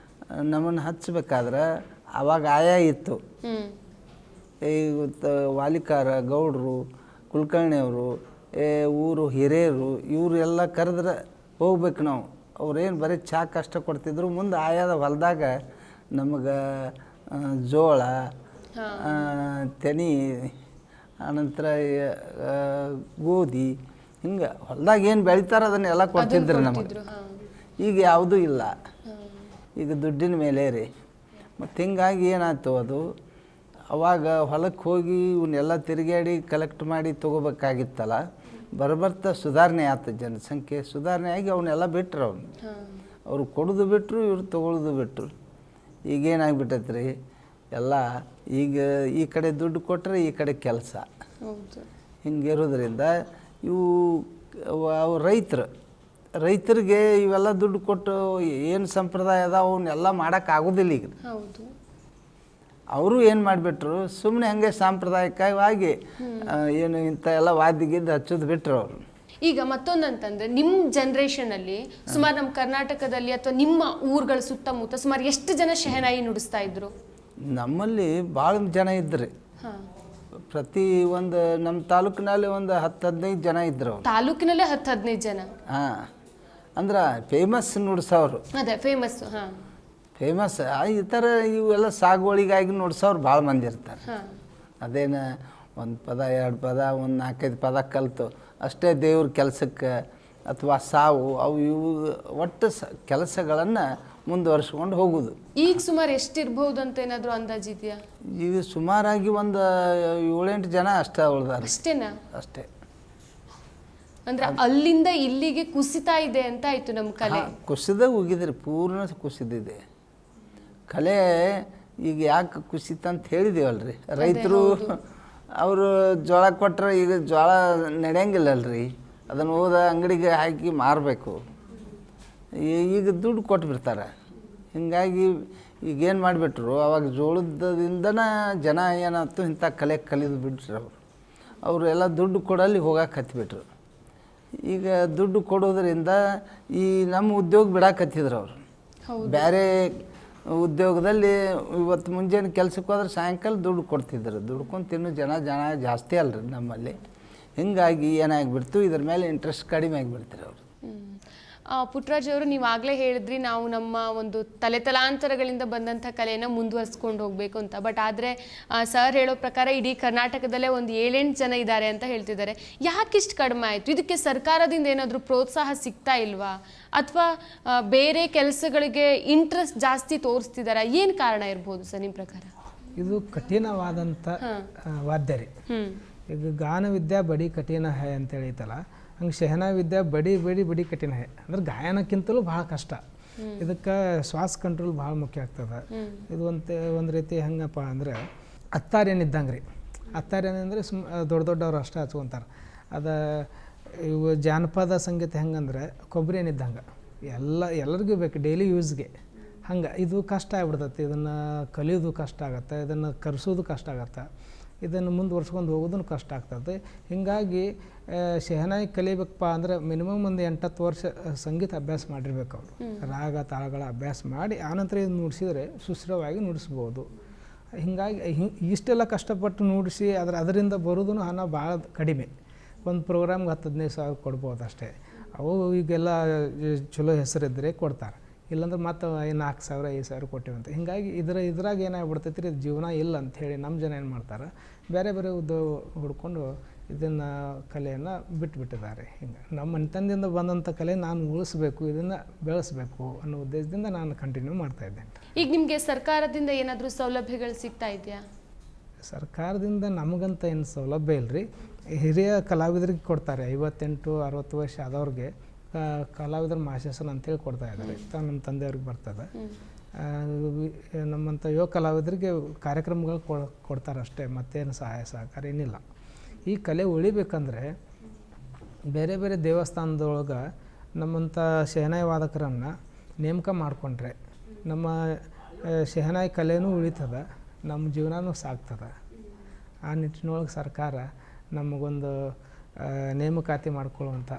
ನಮ್ಮನ್ನು ಹಚ್ಚಬೇಕಾದ್ರೆ ಅವಾಗ ಆಯಾ ಇತ್ತು. ವಾಲಿಕಾರ ಗೌಡ್ರು, ಕುಲಕರ್ಣಿಯವರು, ಊರು ಹಿರಿಯರು, ಇವರು ಎಲ್ಲ ಕರೆದ್ರೆ ಹೋಗ್ಬೇಕು ನಾವು. ಅವ್ರೇನು ಬರೀ ಚಾ ಕಷ್ಟ ಕೊಡ್ತಿದ್ರು. ಮುಂದೆ ಆಯಾದ ಹೊಲದಾಗ ನಮಗೆ ಜೋಳ, ತೆನಿ, ಆನಂತರ ಗೋಧಿ, ಹಿಂಗೆ ಹೊಲದಾಗ ಏನು ಬೆಳಿತಾರೆ ಅದನ್ನೆಲ್ಲ ಕೊಡ್ತಿದ್ರು ನಮಗೆ. ಈಗ ಯಾವುದೂ ಇಲ್ಲ, ಈಗ ದುಡ್ಡಿನ ಮೇಲೆ ರೀ. ಮತ್ತು ಹಿಂಗಾಗಿ ಏನಾಯ್ತು, ಅದು ಅವಾಗ ಹೊಲಕ್ಕೆ ಹೋಗಿ ಇವನ್ನೆಲ್ಲ ತಿರುಗಾಡಿ ಕಲೆಕ್ಟ್ ಮಾಡಿ ತೊಗೋಬೇಕಾಗಿತ್ತಲ್ಲ. ಬರ್ತಾ ಸುಧಾರಣೆ ಆಯ್ತು, ಜನಸಂಖ್ಯೆ ಸುಧಾರಣೆ ಆಗಿ ಅವನ್ನೆಲ್ಲ ಬಿಟ್ಟರು. ಅವ್ರು ಕೊಡೋದು ಬಿಟ್ಟರು, ಇವ್ರು ತೊಗೊಳೋದು ಬಿಟ್ಟರು. ಈಗೇನಾಗ್ಬಿಟ್ಟೈತೆ ರೀ ಎಲ್ಲ, ಈಗ ಈ ಕಡೆ ದುಡ್ಡು ಕೊಟ್ಟರೆ ಈ ಕಡೆ ಕೆಲಸ, ಹಿಂಗಿರೋದ್ರಿಂದ ಇವು ರೈತರಿಗೆ ಇವೆಲ್ಲ ದುಡ್ಡು ಕೊಟ್ಟು ಏನು ಸಂಪ್ರದಾಯ ಅದ ಅವನ್ನೆಲ್ಲ ಮಾಡೋಕ್ಕಾಗೋದಿಲ್ಲ. ಈಗ ಅವರು ಏನು ಮಾಡಿಬಿಟ್ರು, ಸುಮ್ಮನೆ ಹಂಗೆ ಸಾಂಪ್ರದಾಯಿಕವಾಗಿ ಏನು ಇಂಥ ಎಲ್ಲ ವಾದ್ಯಗಿದ್ದು ಹಚ್ಚೋದು ಬಿಟ್ಟರು ಅವರು. ಈಗ ಮತ್ತೊಂದಂತಂದ್ರೆ ನಿಮ್ಮ ಜನ್ರೇಷನಲ್ಲಿ ಸುಮಾರು ನಮ್ಮ ಕರ್ನಾಟಕದಲ್ಲಿ ಅಥವಾ ನಿಮ್ಮ ಊರುಗಳ ಸುತ್ತಮುತ್ತ ಸುಮಾರು ಎಷ್ಟು ಜನ ಶಹನಾಯಿ ನುಡಿಸ್ತಾ ಇದ್ರು? ನಮ್ಮಲ್ಲಿ ಭಾಳ ಜನ ಇದ್ರಿ. ಪ್ರತಿ ಒಂದು ನಮ್ಮ ತಾಲೂಕಿನಲ್ಲಿ ಒಂದು 10-15 ಜನ ಇದ್ರು. ತಾಲೂಕಿನಲ್ಲೇ 10-15 ಜನ? ಹಾಂ, ಅಂದ್ರೆ ಫೇಮಸ್ ನುಡ್ಸೋರು. ಅದೇ ಫೇಮಸ್. ಫೇಮಸ್ ಈ ಥರ ಇವೆಲ್ಲ ಸಾಗುವಳಿಗಾಗಿ ನುಡ್ಸೋರು ಭಾಳ ಮಂದಿ ಇರ್ತಾರೆ. ಅದೇನು 1 ಪದ 2 ಪದ 1 4-5 ಪದ ಕಲಿತು ಅಷ್ಟೇ ದೇವ್ರ ಕೆಲಸಕ್ಕೆ ಅಥವಾ ಸಾವು ಅವು ಇವು ಒಟ್ಟು ಕೆಲಸಗಳನ್ನು ಮುಂದುವರಿಸ್ಕೊಂಡು ಹೋಗೋದು. ಈಗ ಸುಮಾರು ಎಷ್ಟಿರ್ಬೋದು ಅಂತ ಏನಾದರೂ ಅಂದಾಜಿದೆಯಾ? ಈಗ ಸುಮಾರಾಗಿ ಒಂದು 7-8 ಜನ ಅಷ್ಟೇ ಉಳ್ದಾರೆ. ಅಷ್ಟೇನಾ? ಅಷ್ಟೇ. ಅಂದ್ರೆ ಅಲ್ಲಿಂದ ಇಲ್ಲಿಗೆ ಕುಸಿತಾ ಇದೆ ಅಂತ ಆಯ್ತು ನಮ್ಮ ಕಲೆ. ಕುಸಿದಾಗ ಹೋಗಿದ್ರಿ, ಪೂರ್ಣ ಕುಸಿದಿದೆ ಕಲೆ. ಈಗ ಯಾಕೆ ಕುಸಿತ ಅಂತ ಹೇಳಿದೇವಲ್ರಿ, ರೈತರು ಅವರು ಜೋಳ ಕೊಟ್ಟರೆ ಈಗ ಜೋಳ ನಡೆಯಂಗಿಲ್ಲಲ್ರಿ, ಅದನ್ನು ಹೋದ ಅಂಗಡಿಗೆ ಹಾಕಿ ಮಾರಬೇಕು. ಈಗ ದುಡ್ಡು ಕೊಟ್ಬಿಡ್ತಾರೆ. ಹೀಗಾಗಿ ಈಗೇನು ಮಾಡಿಬಿಟ್ರು, ಅವಾಗ ಜೋಳದಿಂದನ ಜನ ಏನಾಯ್ತು ಇಂಥ ಕಲೆ ಕಲಿದು ಬಿಟ್ರು. ಅವರು ಎಲ್ಲ ದುಡ್ಡು ಕೊಡಲ್ಲಿ ಹೋಗಕ್ಕೆ ಹತ್ತಿಬಿಟ್ರು. ಈಗ ದುಡ್ಡು ಕೊಡೋದ್ರಿಂದ ಈ ನಮ್ಮ ಉದ್ಯೋಗ ಬಿಡಾಕತ್ತಿದ್ರು ಅವರು. ಬೇರೆ ಉದ್ಯೋಗದಲ್ಲಿ ಇವತ್ತು ಮುಂಜಾನೆ ಕೆಲ್ಸಕ್ಕೆ ಹೋದ್ರೆ ಸಾಯಂಕಾಲ ದುಡ್ಡು ಕೊಡ್ತಿದ್ರು. ದುಡ್ಕೊಂಡು ತಿನ್ನೋ ಜನ ಜಾಸ್ತಿ ಅಲ್ರಿ ನಮ್ಮಲ್ಲಿ. ಹೀಗಾಗಿ ಏನಾಗಿಬಿಡ್ತು, ಇದ್ರ ಮೇಲೆ ಇಂಟ್ರೆಸ್ಟ್ ಕಡಿಮೆ ಆಗಿಬಿಡ್ತಾರೆ ಅವರು. ಪುಟ್ಟರಾಜ್ ಅವರು, ನೀವು ಆಗಲೇ ಹೇಳಿದ್ರಿ ನಾವು ನಮ್ಮ ಒಂದು ತಲೆತಲಾಂತರಗಳಿಂದ ಬಂದಂಥ ಕಲೆಯನ್ನು ಮುಂದುವರಿಸ್ಕೊಂಡು ಹೋಗಬೇಕು ಅಂತ. ಬಟ್ ಆದರೆ ಸರ್ ಹೇಳೋ ಪ್ರಕಾರ ಇಡೀ ಕರ್ನಾಟಕದಲ್ಲೇ ಒಂದು 7-8 ಜನ ಇದ್ದಾರೆ ಅಂತ ಹೇಳ್ತಿದ್ದಾರೆ. ಯಾಕಿಷ್ಟು ಕಡಿಮೆ ಆಯಿತು? ಇದಕ್ಕೆ ಸರ್ಕಾರದಿಂದ ಏನಾದರೂ ಪ್ರೋತ್ಸಾಹ ಸಿಗ್ತಾ ಇಲ್ವಾ, ಅಥವಾ ಬೇರೆ ಕೆಲಸಗಳಿಗೆ ಇಂಟ್ರೆಸ್ಟ್ ಜಾಸ್ತಿ ತೋರಿಸ್ತಿದ್ದಾರಾ? ಏನು ಕಾರಣ ಇರ್ಬೋದು ಸರ್ ನಿಮ್ಮ ಪ್ರಕಾರ? ಇದು ಕಠಿಣವಾದಂಥ ವಾದ್ಯ ರೀ. ಈಗ ಗಾನ ವಿದ್ಯಾ ಬಡಿ ಕಠಿಣ ಹೈ ಅಂತ ಹೇಳಿತಲ್ಲ, ಹಂಗೆ ಶಹನಾ ವಿದ್ಯಾ ಬಡಿ ಬಡಿ ಬಡಿ ಕಠಿಣ ಹೈ. ಅಂದ್ರೆ ಗಾಯನಕ್ಕಿಂತಲೂ ಭಾಳ ಕಷ್ಟ. ಇದಕ್ಕೆ ಶ್ವಾಸ ಕಂಟ್ರೋಲ್ ಭಾಳ ಮುಖ್ಯ ಆಗ್ತದೆ. ಇದು ಒಂದು ರೀತಿ ಹೆಂಗಪ್ಪ ಅಂದ್ರೆ ಅತ್ತಾರೇನಿದ್ದಂಗೆ ರೀ. ಅತ್ತಾರೇನಂದರೆ ದೊಡ್ಡ ದೊಡ್ಡವ್ರು ಅಷ್ಟೇ ಹಚ್ಕೊತಾರೆ. ಅದು ಇವು ಜಾನಪದ ಸಂಗೀತ ಹೆಂಗಂದ್ರೆ ಕೊಬ್ಬರಿ ಏನಿದ್ದಂಗೆ ಎಲ್ಲರಿಗೂ ಬೇಕು ಡೈಲಿ ಯೂಸ್ಗೆ. ಹಂಗೆ ಇದು ಕಷ್ಟ ಆಗ್ಬಿಡ್ತೈತಿ. ಇದನ್ನು ಕಲಿಯೋದು ಕಷ್ಟ ಆಗುತ್ತೆ, ಇದನ್ನು ಕರೆಸೋದು ಕಷ್ಟ ಆಗುತ್ತೆ, ಇದನ್ನು ಮುಂದುವರ್ಸ್ಕೊಂಡು ಹೋಗೋದನ್ನು ಕಷ್ಟ ಆಗ್ತದೆ. ಹೀಗಾಗಿ ಶಹನಾಯಿ ಕಲಿಬೇಕಪ್ಪ ಅಂದ್ರೆ ಮಿನಿಮಮ್ ಒಂದು 8-10 ವರ್ಷ ಸಂಗೀತ ಅಭ್ಯಾಸ ಮಾಡಿರ್ಬೇಕು ಅವರು. ರಾಗ ತಾಳಗಳ ಅಭ್ಯಾಸ ಮಾಡಿ ಆನಂತರ ಇದು ನುಡಿಸಿದರೆ ಸುಸ್ಥಿರವಾಗಿ ನುಡಿಸ್ಬೋದು. ಹೀಗಾಗಿ ಇಷ್ಟೆಲ್ಲ ಕಷ್ಟಪಟ್ಟು ನುಡಿಸಿ ಅದರಿಂದ ಬರೋದೂ ಹಣ ಭಾಳ ಕಡಿಮೆ. ಒಂದು ಪ್ರೋಗ್ರಾಮ್ಗೆ 10-15 ಸಾವಿರ ಕೊಡ್ಬೋದು ಅಷ್ಟೇ. ಅವು ಈಗೆಲ್ಲ ಚಲೋ ಹೆಸರಿದ್ದರೆ ಕೊಡ್ತಾರೆ, ಇಲ್ಲಾಂದ್ರೆ ಮತ್ತೆ 4,000-5,000 ಕೊಟ್ಟಿವಂತೆ. ಹೀಗಾಗಿ ಇದ್ರಾಗ ಏನಾಗ್ಬಿಡ್ತೈತಿ ರೀ, ಜೀವನ ಇಲ್ಲ ಅಂಥೇಳಿ ನಮ್ಮ ಜನ ಏನು ಮಾಡ್ತಾರೆ, ಬೇರೆ ಬೇರೆ ಉದ್ಯೋಗ ಹುಡ್ಕೊಂಡು ಇದನ್ನು ಕಲೆಯನ್ನು ಬಿಟ್ಟುಬಿಟ್ಟಿದ್ದಾರೆ. ಹಿಂಗೆ ನಮ್ಮ ಮನೆತನದಿಂದ ಬಂದಂಥ ಕಲೆ ನಾನು ಉಳಿಸ್ಬೇಕು, ಇದನ್ನು ಬೆಳೆಸಬೇಕು ಅನ್ನೋ ಉದ್ದೇಶದಿಂದ ನಾನು ಕಂಟಿನ್ಯೂ ಮಾಡ್ತಾಯಿದ್ದೇನೆ. ಈಗ ನಿಮಗೆ ಸರ್ಕಾರದಿಂದ ಏನಾದರೂ ಸೌಲಭ್ಯಗಳು ಸಿಗ್ತಾ ಇದೆಯಾ? ಸರ್ಕಾರದಿಂದ ನಮಗಂತ ಏನು ಸೌಲಭ್ಯ ಇಲ್ಲ ರೀ. ಹಿರಿಯ ಕಲಾವಿದರಿಗೆ ಕೊಡ್ತಾರೆ, 58-60 ವರ್ಷ ಆದವ್ರಿಗೆ ಕಲಾವಿದರ ಮಾಶಾಸನ ಅಂತೇಳಿ ಕೊಡ್ತಾ ಇದ್ದಾರೆ. ನಮ್ಮ ತಂದೆಯವ್ರಿಗೆ ಬರ್ತದೆ. ನಮ್ಮಂಥ ಯುವ ಕಲಾವಿದರಿಗೆ ಕಾರ್ಯಕ್ರಮಗಳು ಕೊಡ್ತಾರೆ ಅಷ್ಟೇ, ಮತ್ತೇನು ಸಹಾಯ ಸಹಕಾರ ಏನಿಲ್ಲ. ಈ ಕಲೆ ಉಳಿಬೇಕಂದ್ರೆ ಬೇರೆ ಬೇರೆ ದೇವಸ್ಥಾನದೊಳಗೆ ನಮ್ಮಂಥ ಶಹನಾಯಿ ವಾದಕರನ್ನು ನೇಮಕ ಮಾಡಿಕೊಂಡ್ರೆ ನಮ್ಮ ಶಹನಾಯಿ ಕಲೆನೂ ಉಳಿತದೆ, ನಮ್ಮ ಜೀವನನೂ ಸಾಗ್ತದೆ. ಆ ನಿಟ್ಟಿನೊಳಗೆ ಸರ್ಕಾರ ನಮಗೊಂದು ನೇಮಕಾತಿ ಮಾಡ್ಕೊಳ್ಳುವಂಥ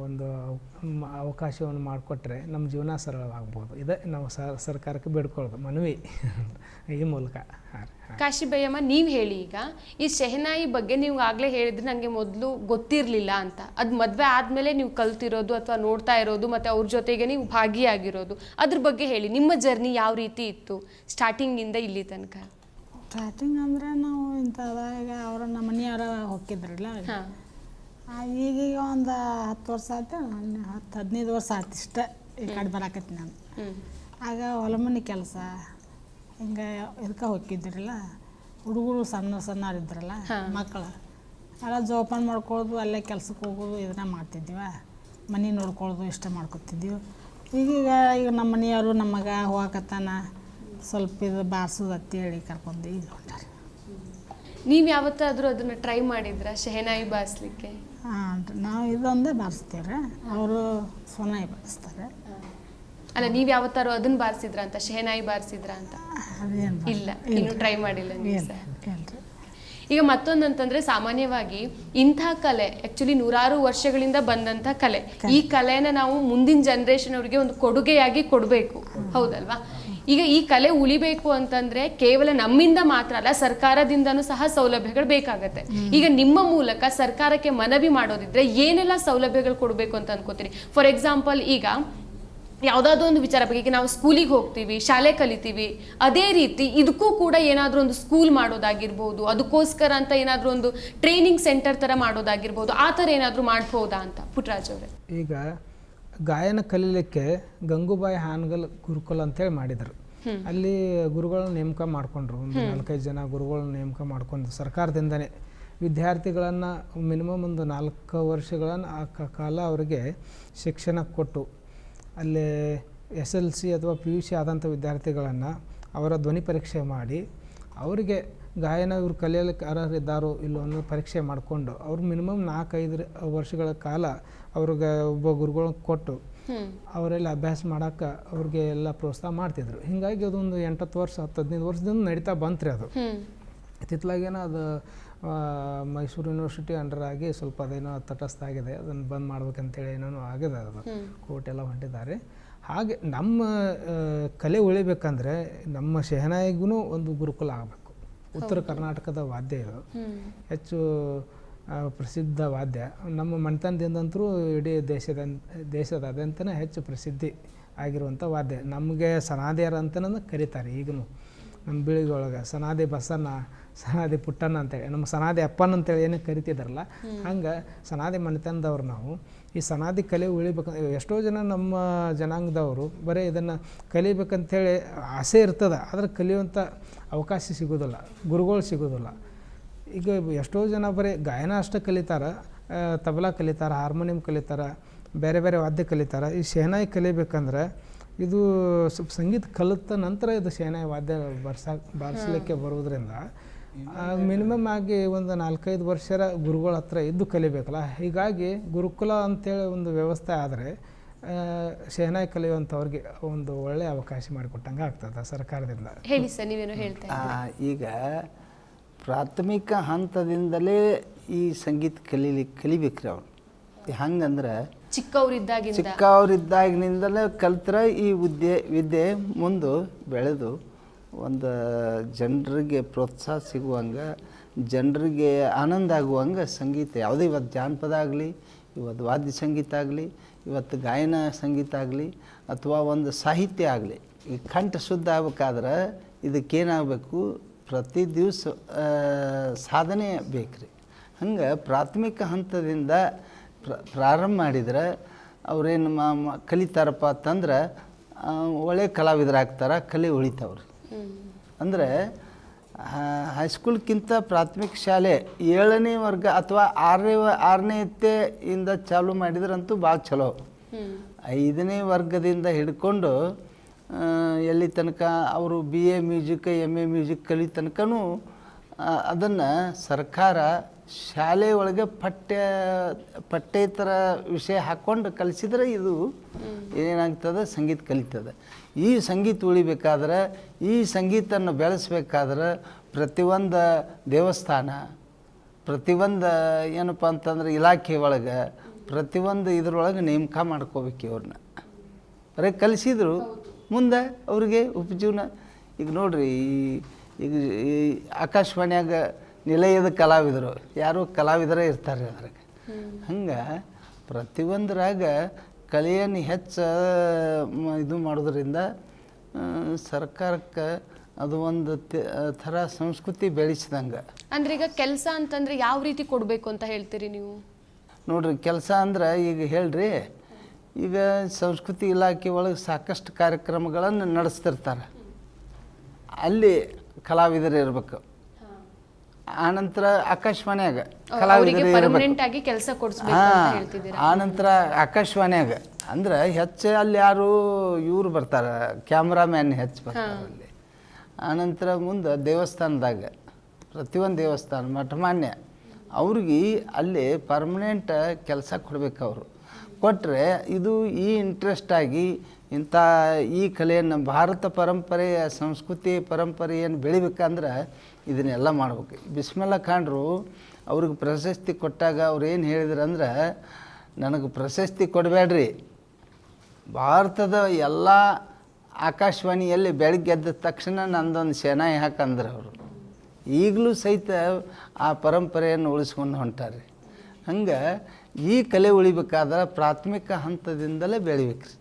ಒಂದು ಅವಕಾಶವನ್ನು ಮಾಡಿಕೊಟ್ರೆ ನಮ್ಮ ಜೀವನ ಸರಳವಾಗ್ಬೋದು. ಇದೇ ನಾವು ಸರ್ಕಾರಕ್ಕೆ ಬೇಡ್ಕೊಳ್ಳೋದು ಮನವಿ ಈ ಮೂಲಕ. ಕಾಶಿ ಭಯ್ಯಮ್ಮ, ನೀವು ಹೇಳಿ, ಈಗ ಈ ಶಹನಾಯಿ ಬಗ್ಗೆ ನೀವು ಆಗಲೇ ಹೇಳಿದ್ರೆ ನನಗೆ ಮೊದಲು ಗೊತ್ತಿರಲಿಲ್ಲ ಅಂತ. ಅದು ಮದುವೆ ಆದಮೇಲೆ ನೀವು ಕಲ್ತಿರೋದು ಅಥವಾ ನೋಡ್ತಾ ಇರೋದು ಮತ್ತು ಅವ್ರ ಜೊತೆಗೆ ನೀವು ಭಾಗಿಯಾಗಿರೋದು, ಅದ್ರ ಬಗ್ಗೆ ಹೇಳಿ. ನಿಮ್ಮ ಜರ್ನಿ ಯಾವ ರೀತಿ ಇತ್ತು ಸ್ಟಾರ್ಟಿಂಗಿಂದ ಇಲ್ಲಿ ತನಕ? ಸ್ಟಾರ್ಟಿಂಗ್ ಅಂದರೆ ನಾವು ಇಂಥದಾಗ ಅವರ ನಮ್ಮ ಮನೆಯವರ ಹೋಗಿದ್ರಲ್ಲ, ಈಗೀಗ ಒಂದು 10 ವರ್ಷ ಆಯ್ತು, 10-15 ವರ್ಷ ಆಯ್ತು ಇಷ್ಟ ಈ ಕಡೆ ಬರಾಕತ್ತಿ ನಾನು. ಆಗ ಹೊಲ ಮನೆ ಕೆಲಸ ಹಿಂಗೆ ಇದಕ್ಕೆ ಹೋಗಿದ್ರಲ್ಲ, ಹುಡುಗರು ಸಣ್ಣರಿದ್ರಲ್ಲ ಮಕ್ಕಳು ಎಲ್ಲ ಜೋಪಾನ ಮಾಡ್ಕೊಳ್ಳೋದು, ಅಲ್ಲೇ ಕೆಲ್ಸಕ್ಕೆ ಹೋಗೋದು, ಇದನ್ನ ಮಾಡ್ತಿದ್ದೀವ. ಮನೆ ನೋಡ್ಕೊಳ್ಳೋದು ಇಷ್ಟ ಮಾಡ್ಕೊತಿದ್ದೀವಿ. ಈಗ ನಮ್ಮ ಮನೆಯವರು ನಮಗೆ ಹೋಗಕತ್ತಾನ ಸ್ವಲ್ಪ ಇದು ಬಾರಿಸೋದು ಅಂತೇಳಿ ಕರ್ಕೊಂಡು ಈಗ ಹೊಂಟಾರೆ. ನೀವು ಯಾವತ್ತಾದರೂ ಅದನ್ನು ಟ್ರೈ ಮಾಡಿದ್ರಾ ಶಹನಾಯಿ ಬಾರಿಸ್ಲಿಕ್ಕೆ? ಹಾಂ, ನಾವು ಇದೊಂದೇ ಬಾರಿಸ್ತೀವ್ರಿ, ಅವರು ಸೊನಾಯಿ ಬಾರಿಸ್ತಾರೆ. ಅಲ್ಲ, ನೀವು ಯಾವತ್ತಾರು ಅದನ್ನು ಬಾರಿಸಿದ್ರ ಅಂತ, ಶಹನಾಯಿ ಬಾರಿಸಿದ್ರ ಅಂತ? ಅದೇನು ಇಲ್ಲ, ಇನ್ನು ಟ್ರೈ ಮಾಡಿಲ್ಲ ನೀವು. ಈಗ ಮತ್ತೊಂದಂತಂದ್ರೆ, ಸಾಮಾನ್ಯವಾಗಿ ಇಂಥ ಕಲೆ ಆ್ಯಕ್ಚುಲಿ 100 ವರ್ಷಗಳಿಂದ ಬಂದಂಥ ಕಲೆ. ಈ ಕಲೆನ ನಾವು ಮುಂದಿನ ಜನ್ರೇಷನ್ ಅವ್ರಿಗೆ ಒಂದು ಕೊಡುಗೆಯಾಗಿ ಕೊಡಬೇಕು, ಹೌದಲ್ವಾ? ಈಗ ಈ ಕಲೆ ಉಳಿಬೇಕು ಅಂತಂದ್ರೆ ಕೇವಲ ನಮ್ಮಿಂದ ಮಾತ್ರ ಅಲ್ಲ, ಸರ್ಕಾರದಿಂದನೂ ಸಹ ಸೌಲಭ್ಯಗಳು ಬೇಕಾಗತ್ತೆ. ಈಗ ನಿಮ್ಮ ಮೂಲಕ ಸರ್ಕಾರಕ್ಕೆ ಮನವಿ ಮಾಡೋದಿದ್ರೆ ಏನೆಲ್ಲ ಸೌಲಭ್ಯಗಳು ಕೊಡಬೇಕು ಅಂತ ಅನ್ಕೋತೀರಿ? ಫಾರ್ ಎಕ್ಸಾಂಪಲ್, ಈಗ ಯಾವುದಾದ್ರೂ ಒಂದು ವಿಚಾರ ಬಗ್ಗೆ, ಈಗ ನಾವು ಸ್ಕೂಲಿಗೆ ಹೋಗ್ತೀವಿ, ಶಾಲೆ ಕಲಿತೀವಿ, ಅದೇ ರೀತಿ ಇದಕ್ಕೂ ಕೂಡ ಏನಾದರೂ ಒಂದು ಸ್ಕೂಲ್ ಮಾಡೋದಾಗಿರ್ಬೋದು, ಅದಕ್ಕೋಸ್ಕರ ಅಂತ ಏನಾದರೂ ಒಂದು ಟ್ರೈನಿಂಗ್ ಸೆಂಟರ್ ಥರ ಮಾಡೋದಾಗಿರ್ಬೋದು, ಆ ಥರ ಏನಾದರೂ ಮಾಡ್ಬೋದಾ ಅಂತ ಪುಟ್ಟರಾಜ್ ಅವರೇ? ಈಗ ಗಾಯನ ಕಲೀಲಿಕ್ಕೆ ಗಂಗೂಬಾಯಿ ಹಾನಗಲ್ ಗುರುಕುಲ ಅಂತೇಳಿ ಮಾಡಿದರು. ಅಲ್ಲಿ ಗುರುಗಳನ್ನ ನೇಮಕ ಮಾಡಿಕೊಂಡ್ರು. ಒಂದು 4-5 ಜನ ಗುರುಗಳನ್ನ ನೇಮಕ ಮಾಡ್ಕೊಂಡು ಸರ್ಕಾರದಿಂದನೇ ವಿದ್ಯಾರ್ಥಿಗಳನ್ನು ಮಿನಿಮಮ್ ಒಂದು 4 ವರ್ಷಗಳನ್ನು ಆ ಕಾಲ ಅವರಿಗೆ ಶಿಕ್ಷಣ ಕೊಟ್ಟು, ಅಲ್ಲಿ SLC ಅಥವಾ PUC ಆದಂಥ ವಿದ್ಯಾರ್ಥಿಗಳನ್ನು ಅವರ ಧ್ವನಿ ಪರೀಕ್ಷೆ ಮಾಡಿ ಅವರಿಗೆ ಗಾಯನ ಇವರು ಕಲಿಯಲಿಕ್ಕೆ ಅರ್ಹರಿದ್ದಾರೋ ಇಲ್ಲೋ ಅನ್ನೋ ಪರೀಕ್ಷೆ ಮಾಡಿಕೊಂಡು ಅವ್ರು ಮಿನಿಮಮ್ 4-5 ವರ್ಷಗಳ ಕಾಲ ಅವ್ರಿಗೆ ಒಬ್ಬ ಗುರುಗಳನ್ನ ಕೊಟ್ಟು ಅವರೆಲ್ಲ ಅಭ್ಯಾಸ ಮಾಡೋಕ್ಕೆ ಅವ್ರಿಗೆ ಎಲ್ಲ ಪ್ರೋತ್ಸಾಹ ಮಾಡ್ತಿದ್ರು. ಹೀಗಾಗಿ ಅದೊಂದು 8-10 ವರ್ಷ 10-15 ವರ್ಷದಿಂದ ನಡೀತಾ ಬಂತ್ರಿ. ಅದು ಇತ್ತಿತ್ತಲಾಗೇನೋ ಅದು ಮೈಸೂರು ಯೂನಿವರ್ಸಿಟಿ ಅಂಡರ್ ಆಗಿ ಸ್ವಲ್ಪ ಅದೇನೋ ತಟಸ್ಥ ಆಗಿದೆ, ಅದನ್ನು ಬಂದ್ ಮಾಡ್ಬೇಕಂತೇಳಿ ಏನೋ ಆಗಿದೆ. ಅದು ಕೋರ್ಟ್ ಎಲ್ಲ ಹೊಂಟಿದ್ದಾರೆ. ಹಾಗೆ ನಮ್ಮ ಕಲೆ ಉಳಿಬೇಕಂದ್ರೆ ನಮ್ಮ ಶೆಹನಾಯಿಗೂ ಒಂದು ಗುರುಕುಲ ಆಗಬೇಕು. ಉತ್ತರ ಕರ್ನಾಟಕದ ವಾದ್ಯ ಇದು, ಹೆಚ್ಚು ಪ್ರಸಿದ್ಧ ವಾದ್ಯ. ನಮ್ಮ ಮನೆತನದಿಂದಂತರೂ ಇಡೀ ದೇಶದಾದ್ಯಂತನೇ ಹೆಚ್ಚು ಪ್ರಸಿದ್ಧಿ ಆಗಿರುವಂಥ ವಾದ್ಯ. ನಮಗೆ ಸನಾದಿಯರ ಅಂತಲೂ ಕರೀತಾರೆ ಈಗಲೂ. ನಮ್ಮ ಬೀಳಿಗೆ ಒಳಗೆ ಸನಾದಿ ಬಸನ್ನ, ಸನಾದಿ ಪುಟ್ಟಣ್ಣ ಅಂತೇಳಿ, ನಮ್ಮ ಸನಾದಿ ಅಪ್ಪನ ಅಂತೇಳಿ ಏನೇ ಕರಿತಿದ್ದಾರಲ್ಲ, ಹಂಗೆ ಸನಾದಿ ಮನೆತನದವ್ರು ನಾವು. ಈ ಸನಾದಿ ಕಲೆ ಉಳಿಬೇಕಂದ್ರೆ ಎಷ್ಟೋ ಜನ ನಮ್ಮ ಜನಾಂಗದವರು ಬರೀ ಇದನ್ನು ಕಲಿಬೇಕಂತೇಳಿ ಆಸೆ ಇರ್ತದೆ, ಆದರೆ ಕಲಿಯುವಂಥ ಅವಕಾಶ ಸಿಗೋದಿಲ್ಲ, ಗುರುಗಳು ಸಿಗೋದಿಲ್ಲ. ಈಗ ಎಷ್ಟೋ ಜನ ಬರೀ ಗಾಯನ ಅಷ್ಟೇ ಕಲಿತಾರೆ, ತಬಲಾ ಕಲಿತಾರೆ, ಹಾರ್ಮೋನಿಯಂ ಕಲಿತಾರೆ, ಬೇರೆ ಬೇರೆ ವಾದ್ಯ ಕಲಿತಾರೆ. ಈ ಶೆಹನಾಯಿ ಕಲಿಬೇಕಂದ್ರೆ ಇದು ಸ್ವಲ್ಪ ಸಂಗೀತ ಕಲಿತ ನಂತರ ಇದು ಶೆಹನಾಯಿ ವಾದ್ಯ ಬಾರಿಸಲಿಕ್ಕೆ ಬರೋದ್ರಿಂದ ಮಿನಿಮಮ್ ಆಗಿ ಒಂದು 4-5 ವರ್ಷರ ಗುರುಗಳ ಹತ್ರ ಇದ್ದು ಕಲಿಬೇಕಲ್ಲ. ಹೀಗಾಗಿ ಗುರುಕುಲ ಅಂತೇಳಿ ಒಂದು ವ್ಯವಸ್ಥೆ ಆದರೆ ಶೆಹನಾಯಿ ಕಲಿಯುವಂಥವ್ರಿಗೆ ಒಂದು ಒಳ್ಳೆಯ ಅವಕಾಶ ಮಾಡಿಕೊಟ್ಟಂಗೆ ಆಗ್ತದೆ ಸರ್ಕಾರದಿಂದ. ಹೇಳಿ ಸರ್, ನೀವೇನೋ ಹೇಳ್ತಾ ಈಗ ಪ್ರಾಥಮಿಕ ಹಂತದಿಂದಲೇ ಈ ಸಂಗೀತ ಕಲಿಬೇಕ್ರಿ ಅವ್ರು. ಹಂಗಂದ್ರೆ ಚಿಕ್ಕವರಿದ್ದಾಗಿನಿಂದಲೇ ಕಲ್ತ್ರೆ ಈ ವಿದ್ಯೆ ಮುಂದೆ ಬೆಳೆದು ಒಂದು ಜನರಿಗೆ ಪ್ರೋತ್ಸಾಹ ಸಿಗುವಂಗೆ, ಜನರಿಗೆ ಆನಂದ ಆಗುವಂಗೆ ಸಂಗೀತ ಯಾವುದೇ ಇವತ್ತು ಜಾನಪದ ಆಗಲಿ, ಇವತ್ತು ವಾದ್ಯ ಸಂಗೀತ ಆಗಲಿ, ಇವತ್ತು ಗಾಯನ ಸಂಗೀತ ಆಗಲಿ, ಅಥವಾ ಒಂದು ಸಾಹಿತ್ಯ ಆಗಲಿ, ಈ ಕಂಠ ಶುದ್ಧ ಆಗ್ಬೇಕಾದ್ರೆ ಇದಕ್ಕೇನಾಗಬೇಕು, ಪ್ರತಿ ದಿವಸ ಸಾಧನೆ ಬೇಕ್ರಿ. ಹಂಗೆ ಪ್ರಾಥಮಿಕ ಹಂತದಿಂದ ಪ್ರಾರಂಭ ಮಾಡಿದ್ರೆ ಅವ್ರೇನು ಕಲಿತಾರಪ್ಪ ಅಂತಂದ್ರೆ ಒಳ್ಳೆ ಕಲಾವಿದರಾಗ್ತಾರೆ, ಕಲೆ ಉಳಿತಾವ್ರಿ. ಅಂದರೆ ಹೈಸ್ಕೂಲ್ಗಿಂತ ಪ್ರಾಥಮಿಕ ಶಾಲೆ 7ನೇ ವರ್ಗ ಅಥವಾ 6ನೇತೆಯಿಂದ ಚಾಲು ಮಾಡಿದ್ರಂತೂ ಭಾಳ ಚಲೋ. 5ನೇ ವರ್ಗದಿಂದ ಹಿಡ್ಕೊಂಡು ಎಲ್ಲಿ ತನಕ ಅವರು BA ಮ್ಯೂಸಿಕ್ MA ಮ್ಯೂಸಿಕ್ ಕಲಿ ತನಕನೂ ಅದನ್ನು ಸರ್ಕಾರ ಶಾಲೆ ಒಳಗೆ ಪಠ್ಯೇತರ ವಿಷಯ ಹಾಕ್ಕೊಂಡು ಕಲಿಸಿದ್ರೆ ಇದು ಏನಾಗ್ತದೆ, ಸಂಗೀತ ಕಲಿತದೆ. ಈ ಸಂಗೀತ ಉಳಿಬೇಕಾದ್ರೆ, ಈ ಸಂಗೀತವನ್ನು ಬೆಳೆಸ್ಬೇಕಾದ್ರೆ ಪ್ರತಿಯೊಂದು ದೇವಸ್ಥಾನ, ಪ್ರತಿಯೊಂದು ಏನಪ್ಪ ಅಂತಂದ್ರೆ ಇಲಾಖೆ ಒಳಗೆ, ಪ್ರತಿಯೊಂದು ಇದ್ರೊಳಗೆ ನೇಮಕ ಮಾಡ್ಕೋಬೇಕು ಇವ್ರನ್ನ. ಬರೀ ಕಲಿಸಿದ್ರು ಮುಂದೆ ಅವ್ರಿಗೆ ಉಪಜೀವನ. ಈಗ ನೋಡ್ರಿ, ಈಗ ಈ ಆಕಾಶವಾಣಿಯಾಗ ನಿಲಯದ ಕಲಾವಿದರು ಯಾರು ಕಲಾವಿದರೇ ಇರ್ತಾರೆ ಅದ್ರಾಗ. ಹಂಗೆ ಪ್ರತಿಯೊಂದರಾಗ ಕಲೆಯನ್ನು ಹೆಚ್ಚು ಇದು ಮಾಡೋದ್ರಿಂದ ಸರ್ಕಾರಕ್ಕೆ ಅದು ಒಂದು ಥರ ಸಂಸ್ಕೃತಿ ಬೆಳೆಸಿದಂಗೆ. ಅಂದ್ರೆ ಈಗ ಕೆಲಸ ಅಂತಂದ್ರೆ ಯಾವ ರೀತಿ ಕೊಡಬೇಕು ಅಂತ ಹೇಳ್ತೀರಿ ನೀವು? ನೋಡ್ರಿ, ಕೆಲಸ ಅಂದ್ರೆ ಈಗ ಹೇಳ್ರಿ, ಈಗ ಸಂಸ್ಕೃತಿ ಇಲಾಖೆ ಒಳಗೆ ಸಾಕಷ್ಟು ಕಾರ್ಯಕ್ರಮಗಳನ್ನು ನಡೆಸ್ತಿರ್ತಾರೆ, ಅಲ್ಲಿ ಕಲಾವಿದರು ಇರಬೇಕು. ಆನಂತರ ಆಕಾಶವಾಣಿಯಾಗ ಕಲಾವಿದರು ಇರಬೇಕು. ಆನಂತರ ಆಕಾಶವಾಣಿಯಾಗ ಅಂದ್ರೆ ಹೆಚ್ಚು ಅಲ್ಲಿ ಯಾರು ಇವ್ರು ಬರ್ತಾರೆ, ಕ್ಯಾಮ್ರಾಮ್ಯಾನ್ ಹೆಚ್ಚು ಬರ್ತಾರೆ ಅಲ್ಲಿ. ಆನಂತರ ಮುಂದೆ ದೇವಸ್ಥಾನದಾಗ, ಪ್ರತಿಯೊಂದು ದೇವಸ್ಥಾನ ಮಠಮಾನ್ಯ ಅವ್ರಿಗೆ ಅಲ್ಲಿ ಪರ್ಮನೆಂಟ್ ಕೆಲಸ ಕೊಡ್ಬೇಕು. ಅವರು ಕೊಟ್ಟರೆ ಇದು ಈ ಇಂಟ್ರೆಸ್ಟ್ ಆಗಿ ಇಂಥ ಈ ಕಲೆಯನ್ನು, ಭಾರತ ಪರಂಪರೆಯ ಸಂಸ್ಕೃತಿ ಪರಂಪರೆಯನ್ನು ಬೆಳಿಬೇಕಂದ್ರೆ ಇದನ್ನೆಲ್ಲ ಮಾಡ್ಬೇಕು. ಬಿಸ್ಮಿಲ್ಲಾ ಖಾನ್ರು ಅವ್ರಿಗೆ ಪ್ರಶಸ್ತಿ ಕೊಟ್ಟಾಗ ಅವ್ರು ಏನು ಹೇಳಿದ್ರಂದ್ರೆ, ನನಗೆ ಪ್ರಶಸ್ತಿ ಕೊಡಬೇಡ್ರಿ, ಭಾರತದ ಎಲ್ಲ ಆಕಾಶವಾಣಿಯಲ್ಲಿ ಬೆಳಗ್ಗೆ ಎದ್ದ ತಕ್ಷಣ ನಂದೊಂದು ಶೆಹನಾಯಿ ಹಾಕಂದ್ರೆ ಅವರು ಈಗಲೂ ಸಹಿತ ಆ ಪರಂಪರೆಯನ್ನು ಉಳಿಸ್ಕೊಂಡು ಹೊಂಟಾರೆ. ಹಂಗೆ ಈ ಕಲೆ ಉಳಿಬೇಕಾದ್ರೆ ಪ್ರಾಥಮಿಕ ಹಂತದಿಂದಲೇ ಬೆಳಿಬೇಕ್ರಿ.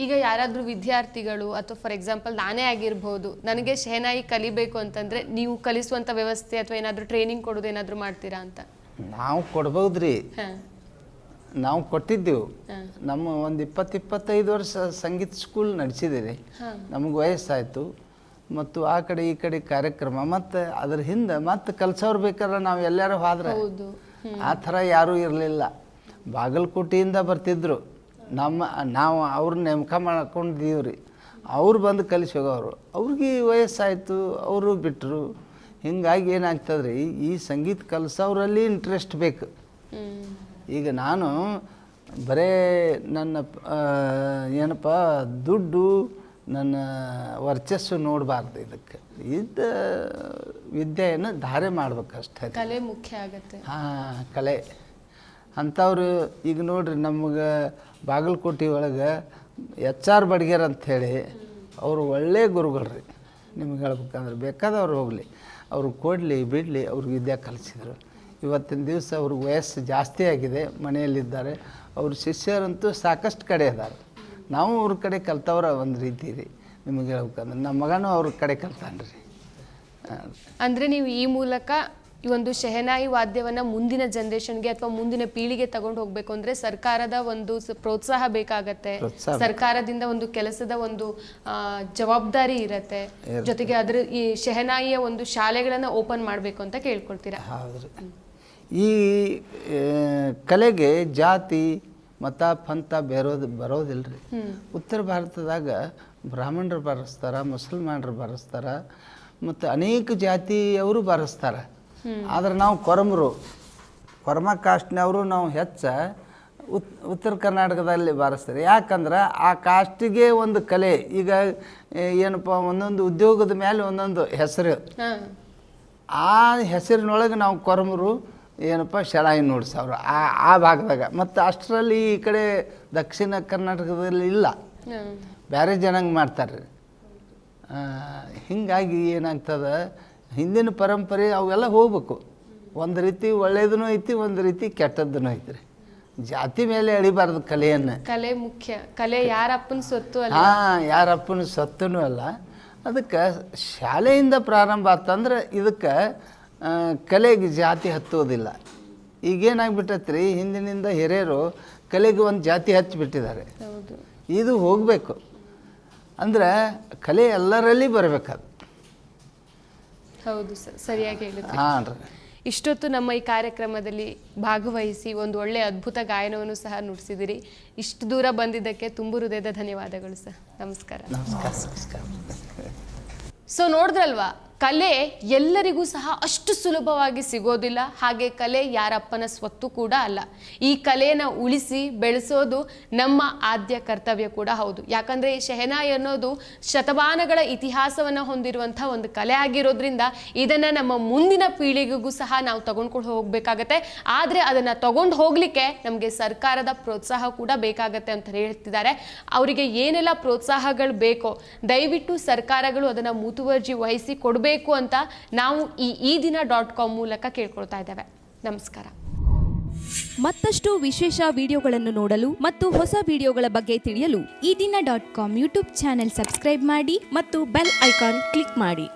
ಈಗ ಯಾರಾದರೂ ವಿದ್ಯಾರ್ಥಿಗಳು ಅಥವಾ ಫಾರ್ ಎಕ್ಸಾಂಪಲ್ ನಾನೇ ಆಗಿರ್ಬೋದು, ನನಗೆ ಶೆಹನಾಯಿ ಕಲಿಬೇಕು ಅಂತಂದರೆ ನೀವು ಕಲಿಸುವಂಥ ವ್ಯವಸ್ಥೆ ಅಥವಾ ಏನಾದರೂ ಟ್ರೈನಿಂಗ್ ಕೊಡೋದು ಏನಾದರೂ ಮಾಡ್ತೀರಾ ಅಂತ? ನಾವು ಕೊಡ್ಬೋದ್ರಿ, ಹಾಂ ನಾವು ಕೊಟ್ಟಿದ್ದೆವು. ನಮ್ಮ ಒಂದು 20-25 ವರ್ಷ ಸಂಗೀತ ಸ್ಕೂಲ್ ನಡೆಸಿದ್ದೀರಿ. ನಮಗೆ ವಯಸ್ಸಾಯಿತು ಮತ್ತು ಆ ಕಡೆ ಈ ಕಡೆ ಕಾರ್ಯಕ್ರಮ ಮತ್ತು ಅದ್ರ ಹಿಂದೆ ಮತ್ತೆ ಕಲ್ಸೋರು ಬೇಕಾದ್ರೆ ನಾವು ಎಲ್ಲಾರು ಹೋದ್ರೆ ಆ ಥರ ಯಾರೂ ಇರಲಿಲ್ಲ. ಬಾಗಲಕೋಟೆಯಿಂದ ಬರ್ತಿದ್ರು, ನಾವು ಅವ್ರನ್ನ ನೇಮಕ ಮಾಡ್ಕೊಂಡಿದ್ದೀವಿ ರೀ. ಅವ್ರು ಬಂದು ಕಲಿಸಿ ಹೋಗೋರು, ಅವ್ರಿಗೆ ವಯಸ್ಸಾಯಿತು, ಅವರು ಬಿಟ್ಟರು. ಹಿಂಗಾಗಿ ಏನಾಗ್ತದೆ ರೀ, ಈ ಸಂಗೀತ ಕಲಿಸೋರಲ್ಲಿ ಇಂಟ್ರೆಸ್ಟ್ ಬೇಕು. ಈಗ ನಾನು ಬರೇ ನನ್ನ ಏನಪ್ಪ ದುಡ್ಡು ನನ್ನ ವರ್ಚಸ್ಸು ನೋಡಬಾರ್ದು. ಇದಕ್ಕೆ ಇದ್ದ ವಿದ್ಯೆಯನ್ನು ಧಾರೆ ಮಾಡ್ಬೇಕಷ್ಟೇ. ಕಲೆ ಮುಖ್ಯ ಆಗುತ್ತೆ. ಹಾಂ, ಕಲೆ ಅಂಥವ್ರು ಈಗ ನೋಡ್ರಿ, ನಮಗೆ ಬಾಗಲಕೋಟೆ ಒಳಗೆ HR ಬಡ್ಗೇರ್ ಅಂಥೇಳಿ ಅವರು ಒಳ್ಳೆಯ ಗುರುಗಳ್ರಿ. ನಿಮ್ಗೆ ಹೇಳ್ಬೇಕಂದ್ರೆ ಬೇಕಾದವ್ರು ಹೋಗಲಿ, ಅವರು ಕೊಡಲಿ ಬಿಡಲಿ, ಅವ್ರಿಗೆ ವಿದ್ಯೆ ಕಲಿಸಿದ್ರು. ಇವತ್ತಿನ ದಿವಸ ಅವ್ರಿಗೆ ವಯಸ್ಸು ಜಾಸ್ತಿ ಆಗಿದೆ, ಮನೆಯಲ್ಲಿದ್ದಾರೆ. ಅವ್ರ ಶಿಷ್ಯರಂತೂ ಸಾಕಷ್ಟು ಕಡೆ ಇದ್ದಾರೆ. ನಾವು ಅವ್ರ ಕಡೆ ಕಲ್ತವ್ರ ಒಂದು ರೀತಿ ರೀ. ನಿಮಗೆ ಹೇಳ್ಬೇಕಂದ್ರೆ ನಮ್ಮ ಮಗನೂ ಅವ್ರ ಕಡೆ ಕಲ್ತಾನೆ ರೀ. ಅಂದರೆ ನೀವು ಈ ಮೂಲಕ ಈ ಒಂದು ಶೆಹನಾಯಿ ವಾದ್ಯವನ್ನು ಮುಂದಿನ ಜನ್ರೇಷನ್ಗೆ ಅಥವಾ ಮುಂದಿನ ಪೀಳಿಗೆ ತಗೊಂಡು ಹೋಗಬೇಕು ಅಂದರೆ ಸರ್ಕಾರದ ಒಂದು ಪ್ರೋತ್ಸಾಹ ಬೇಕಾಗತ್ತೆ. ಸರ್ಕಾರದಿಂದ ಒಂದು ಕೆಲಸದ ಒಂದು ಜವಾಬ್ದಾರಿ ಇರತ್ತೆ. ಜೊತೆಗೆ ಅದ್ರ ಈ ಶೆಹನಾಯಿಯ ಒಂದು ಶಾಲೆಗಳನ್ನು ಓಪನ್ ಮಾಡಬೇಕು ಅಂತ ಕೇಳ್ಕೊಳ್ತೀರಾ? ಹೌದು. ಈ ಕಲೆಗೆ ಜಾತಿ ಮತ ಪಂಥ ಬರೋದಿಲ್ಲ ರೀ. ಉತ್ತರ ಭಾರತದಾಗ ಬ್ರಾಹ್ಮಣರು ಬಾರಿಸ್ತಾರ, ಮುಸಲ್ಮಾನರು ಬಾರಿಸ್ತಾರ, ಮತ್ತು ಅನೇಕ ಜಾತಿಯವರು ಬಾರಿಸ್ತಾರೆ. ಆದ್ರೆ ನಾವು ಕೊರಮ ಕಾಸ್ಟ್ನವರು ನಾವು ಉತ್ತರ ಕರ್ನಾಟಕದಲ್ಲಿ ಬಾರಿಸ್ತಾರೆ. ಯಾಕಂದ್ರೆ ಆ ಕಾಸ್ಟಿಗೆ ಒಂದು ಕಲೆ. ಈಗ ಏನಪ್ಪ, ಒಂದೊಂದು ಉದ್ಯೋಗದ ಮೇಲೆ ಒಂದೊಂದು ಹೆಸರು, ಆ ಹೆಸರಿನೊಳಗೆ ನಾವು ಕೊರಮರು ಏನಪ್ಪ ಶೆಣಾಯಿ ನುಡ್ಸವ್ರು ಆ ಭಾಗದಾಗ. ಮತ್ತು ಅಷ್ಟರಲ್ಲಿ ಈ ಕಡೆ ದಕ್ಷಿಣ ಕರ್ನಾಟಕದಲ್ಲಿ ಇಲ್ಲ, ಬೇರೆ ಜನಾಂಗ ಮಾಡ್ತಾರೆ. ಹೀಗಾಗಿ ಏನಾಗ್ತದೆ, ಹಿಂದಿನ ಪರಂಪರೆ ಅವೆಲ್ಲ ಹೋಗ್ಬೇಕು. ಒಂದು ರೀತಿ ಒಳ್ಳೆಯದೂ ಐತಿ, ಒಂದು ರೀತಿ ಕೆಟ್ಟದ್ದೂ ಐತ್ರಿ. ಜಾತಿ ಮೇಲೆ ಎಳಿಬಾರ್ದು ಕಲೆಯನ್ನು. ಕಲೆ ಮುಖ್ಯ. ಕಲೆ ಯಾರಪ್ಪನ ಸೊತ್ತು ಅಲ್ಲ. ಹಾಂ, ಯಾರಪ್ಪನ ಸೊತ್ತೂ ಅಲ್ಲ. ಅದಕ್ಕೆ ಶಾಲೆಯಿಂದ ಪ್ರಾರಂಭ ಆತಂದ್ರೆ ಇದಕ್ಕೆ ಕಲೆಗೆ ಜಾತಿ ಹತ್ತೋದಿಲ್ಲ. ಈಗೇನಾಗ್ಬಿಟ್ಟೈತೆ ರೀ, ಹಿಂದಿನಿಂದ ಹಿರಿಯರು ಕಲೆಗೆ ಒಂದು ಜಾತಿ ಹಚ್ಚಿಬಿಟ್ಟಿದ್ದಾರೆ. ಇದು ಹೋಗಬೇಕು ಅಂದ್ರೆ ಕಲೆ ಎಲ್ಲರಲ್ಲಿ ಬರಬೇಕದು. ಹೌದು ಸರ್, ಸರಿಯಾಗಿ ಹೇಳಿದ್ರಿ. ಹಾಂ ರೀ. ಇಷ್ಟೊತ್ತು ನಮ್ಮ ಈ ಕಾರ್ಯಕ್ರಮದಲ್ಲಿ ಭಾಗವಹಿಸಿ ಒಂದು ಒಳ್ಳೆಯ ಅದ್ಭುತ ಗಾಯನವನ್ನು ಸಹ ನುಡಿಸಿದಿರಿ. ಇಷ್ಟು ದೂರ ಬಂದಿದ್ದಕ್ಕೆ ತುಂಬ ಹೃದಯದ ಧನ್ಯವಾದಗಳು ಸರ್. ನಮಸ್ಕಾರ. ನಮಸ್ಕಾರ. ಸೊ ನೋಡಿದ್ರಲ್ವಾ, ಕಲೆ ಎಲ್ಲರಿಗೂ ಸಹ ಅಷ್ಟು ಸುಲಭವಾಗಿ ಸಿಗೋದಿಲ್ಲ. ಹಾಗೆ ಕಲೆ ಯಾರಪ್ಪನ ಸ್ವತ್ತು ಕೂಡ ಅಲ್ಲ. ಈ ಕಲೆಯನ್ನು ಉಳಿಸಿ ಬೆಳೆಸೋದು ನಮ್ಮ ಆದ್ಯ ಕರ್ತವ್ಯ ಕೂಡ ಹೌದು. ಯಾಕಂದರೆ ಈ ಶೆಹನಾಯಿ ಅನ್ನೋದು ಶತಮಾನಗಳ ಇತಿಹಾಸವನ್ನು ಹೊಂದಿರುವಂಥ ಒಂದು ಕಲೆ ಆಗಿರೋದ್ರಿಂದ ಇದನ್ನು ನಮ್ಮ ಮುಂದಿನ ಪೀಳಿಗೆಗೂ ಸಹ ನಾವು ತಗೊಂಡ್ಕೊಂಡು ಹೋಗಬೇಕಾಗತ್ತೆ. ಆದರೆ ಅದನ್ನು ತಗೊಂಡು ಹೋಗಲಿಕ್ಕೆ ನಮಗೆ ಸರ್ಕಾರದ ಪ್ರೋತ್ಸಾಹ ಕೂಡ ಬೇಕಾಗತ್ತೆ ಅಂತ ಹೇಳ್ತಿದ್ದಾರೆ. ಅವರಿಗೆ ಏನೆಲ್ಲ ಪ್ರೋತ್ಸಾಹಗಳು ಬೇಕೋ ದಯವಿಟ್ಟು ಸರ್ಕಾರಗಳು ಅದನ್ನು ಮುತುವರ್ಜಿ ವಹಿಸಿ ಕೊಡಬೇಕು ಅಂತ ನಾವು ಈ ದಿನ.com ಮೂಲಕ ಕೇಳ್ಕೊಳ್ತಾ ಇದ್ದೇವೆ. ನಮಸ್ಕಾರ. ಮತ್ತಷ್ಟು ವಿಶೇಷ ವಿಡಿಯೋಗಳನ್ನು ನೋಡಲು ಮತ್ತು ಹೊಸ ವಿಡಿಯೋಗಳ ಬಗ್ಗೆ ತಿಳಿಯಲು ಈ ದಿನ.com ಯೂಟ್ಯೂಬ್ ಚಾನೆಲ್ ಸಬ್ಸ್ಕ್ರೈಬ್ ಮಾಡಿ ಮತ್ತು ಬೆಲ್ ಐಕಾನ್ ಕ್ಲಿಕ್ ಮಾಡಿ.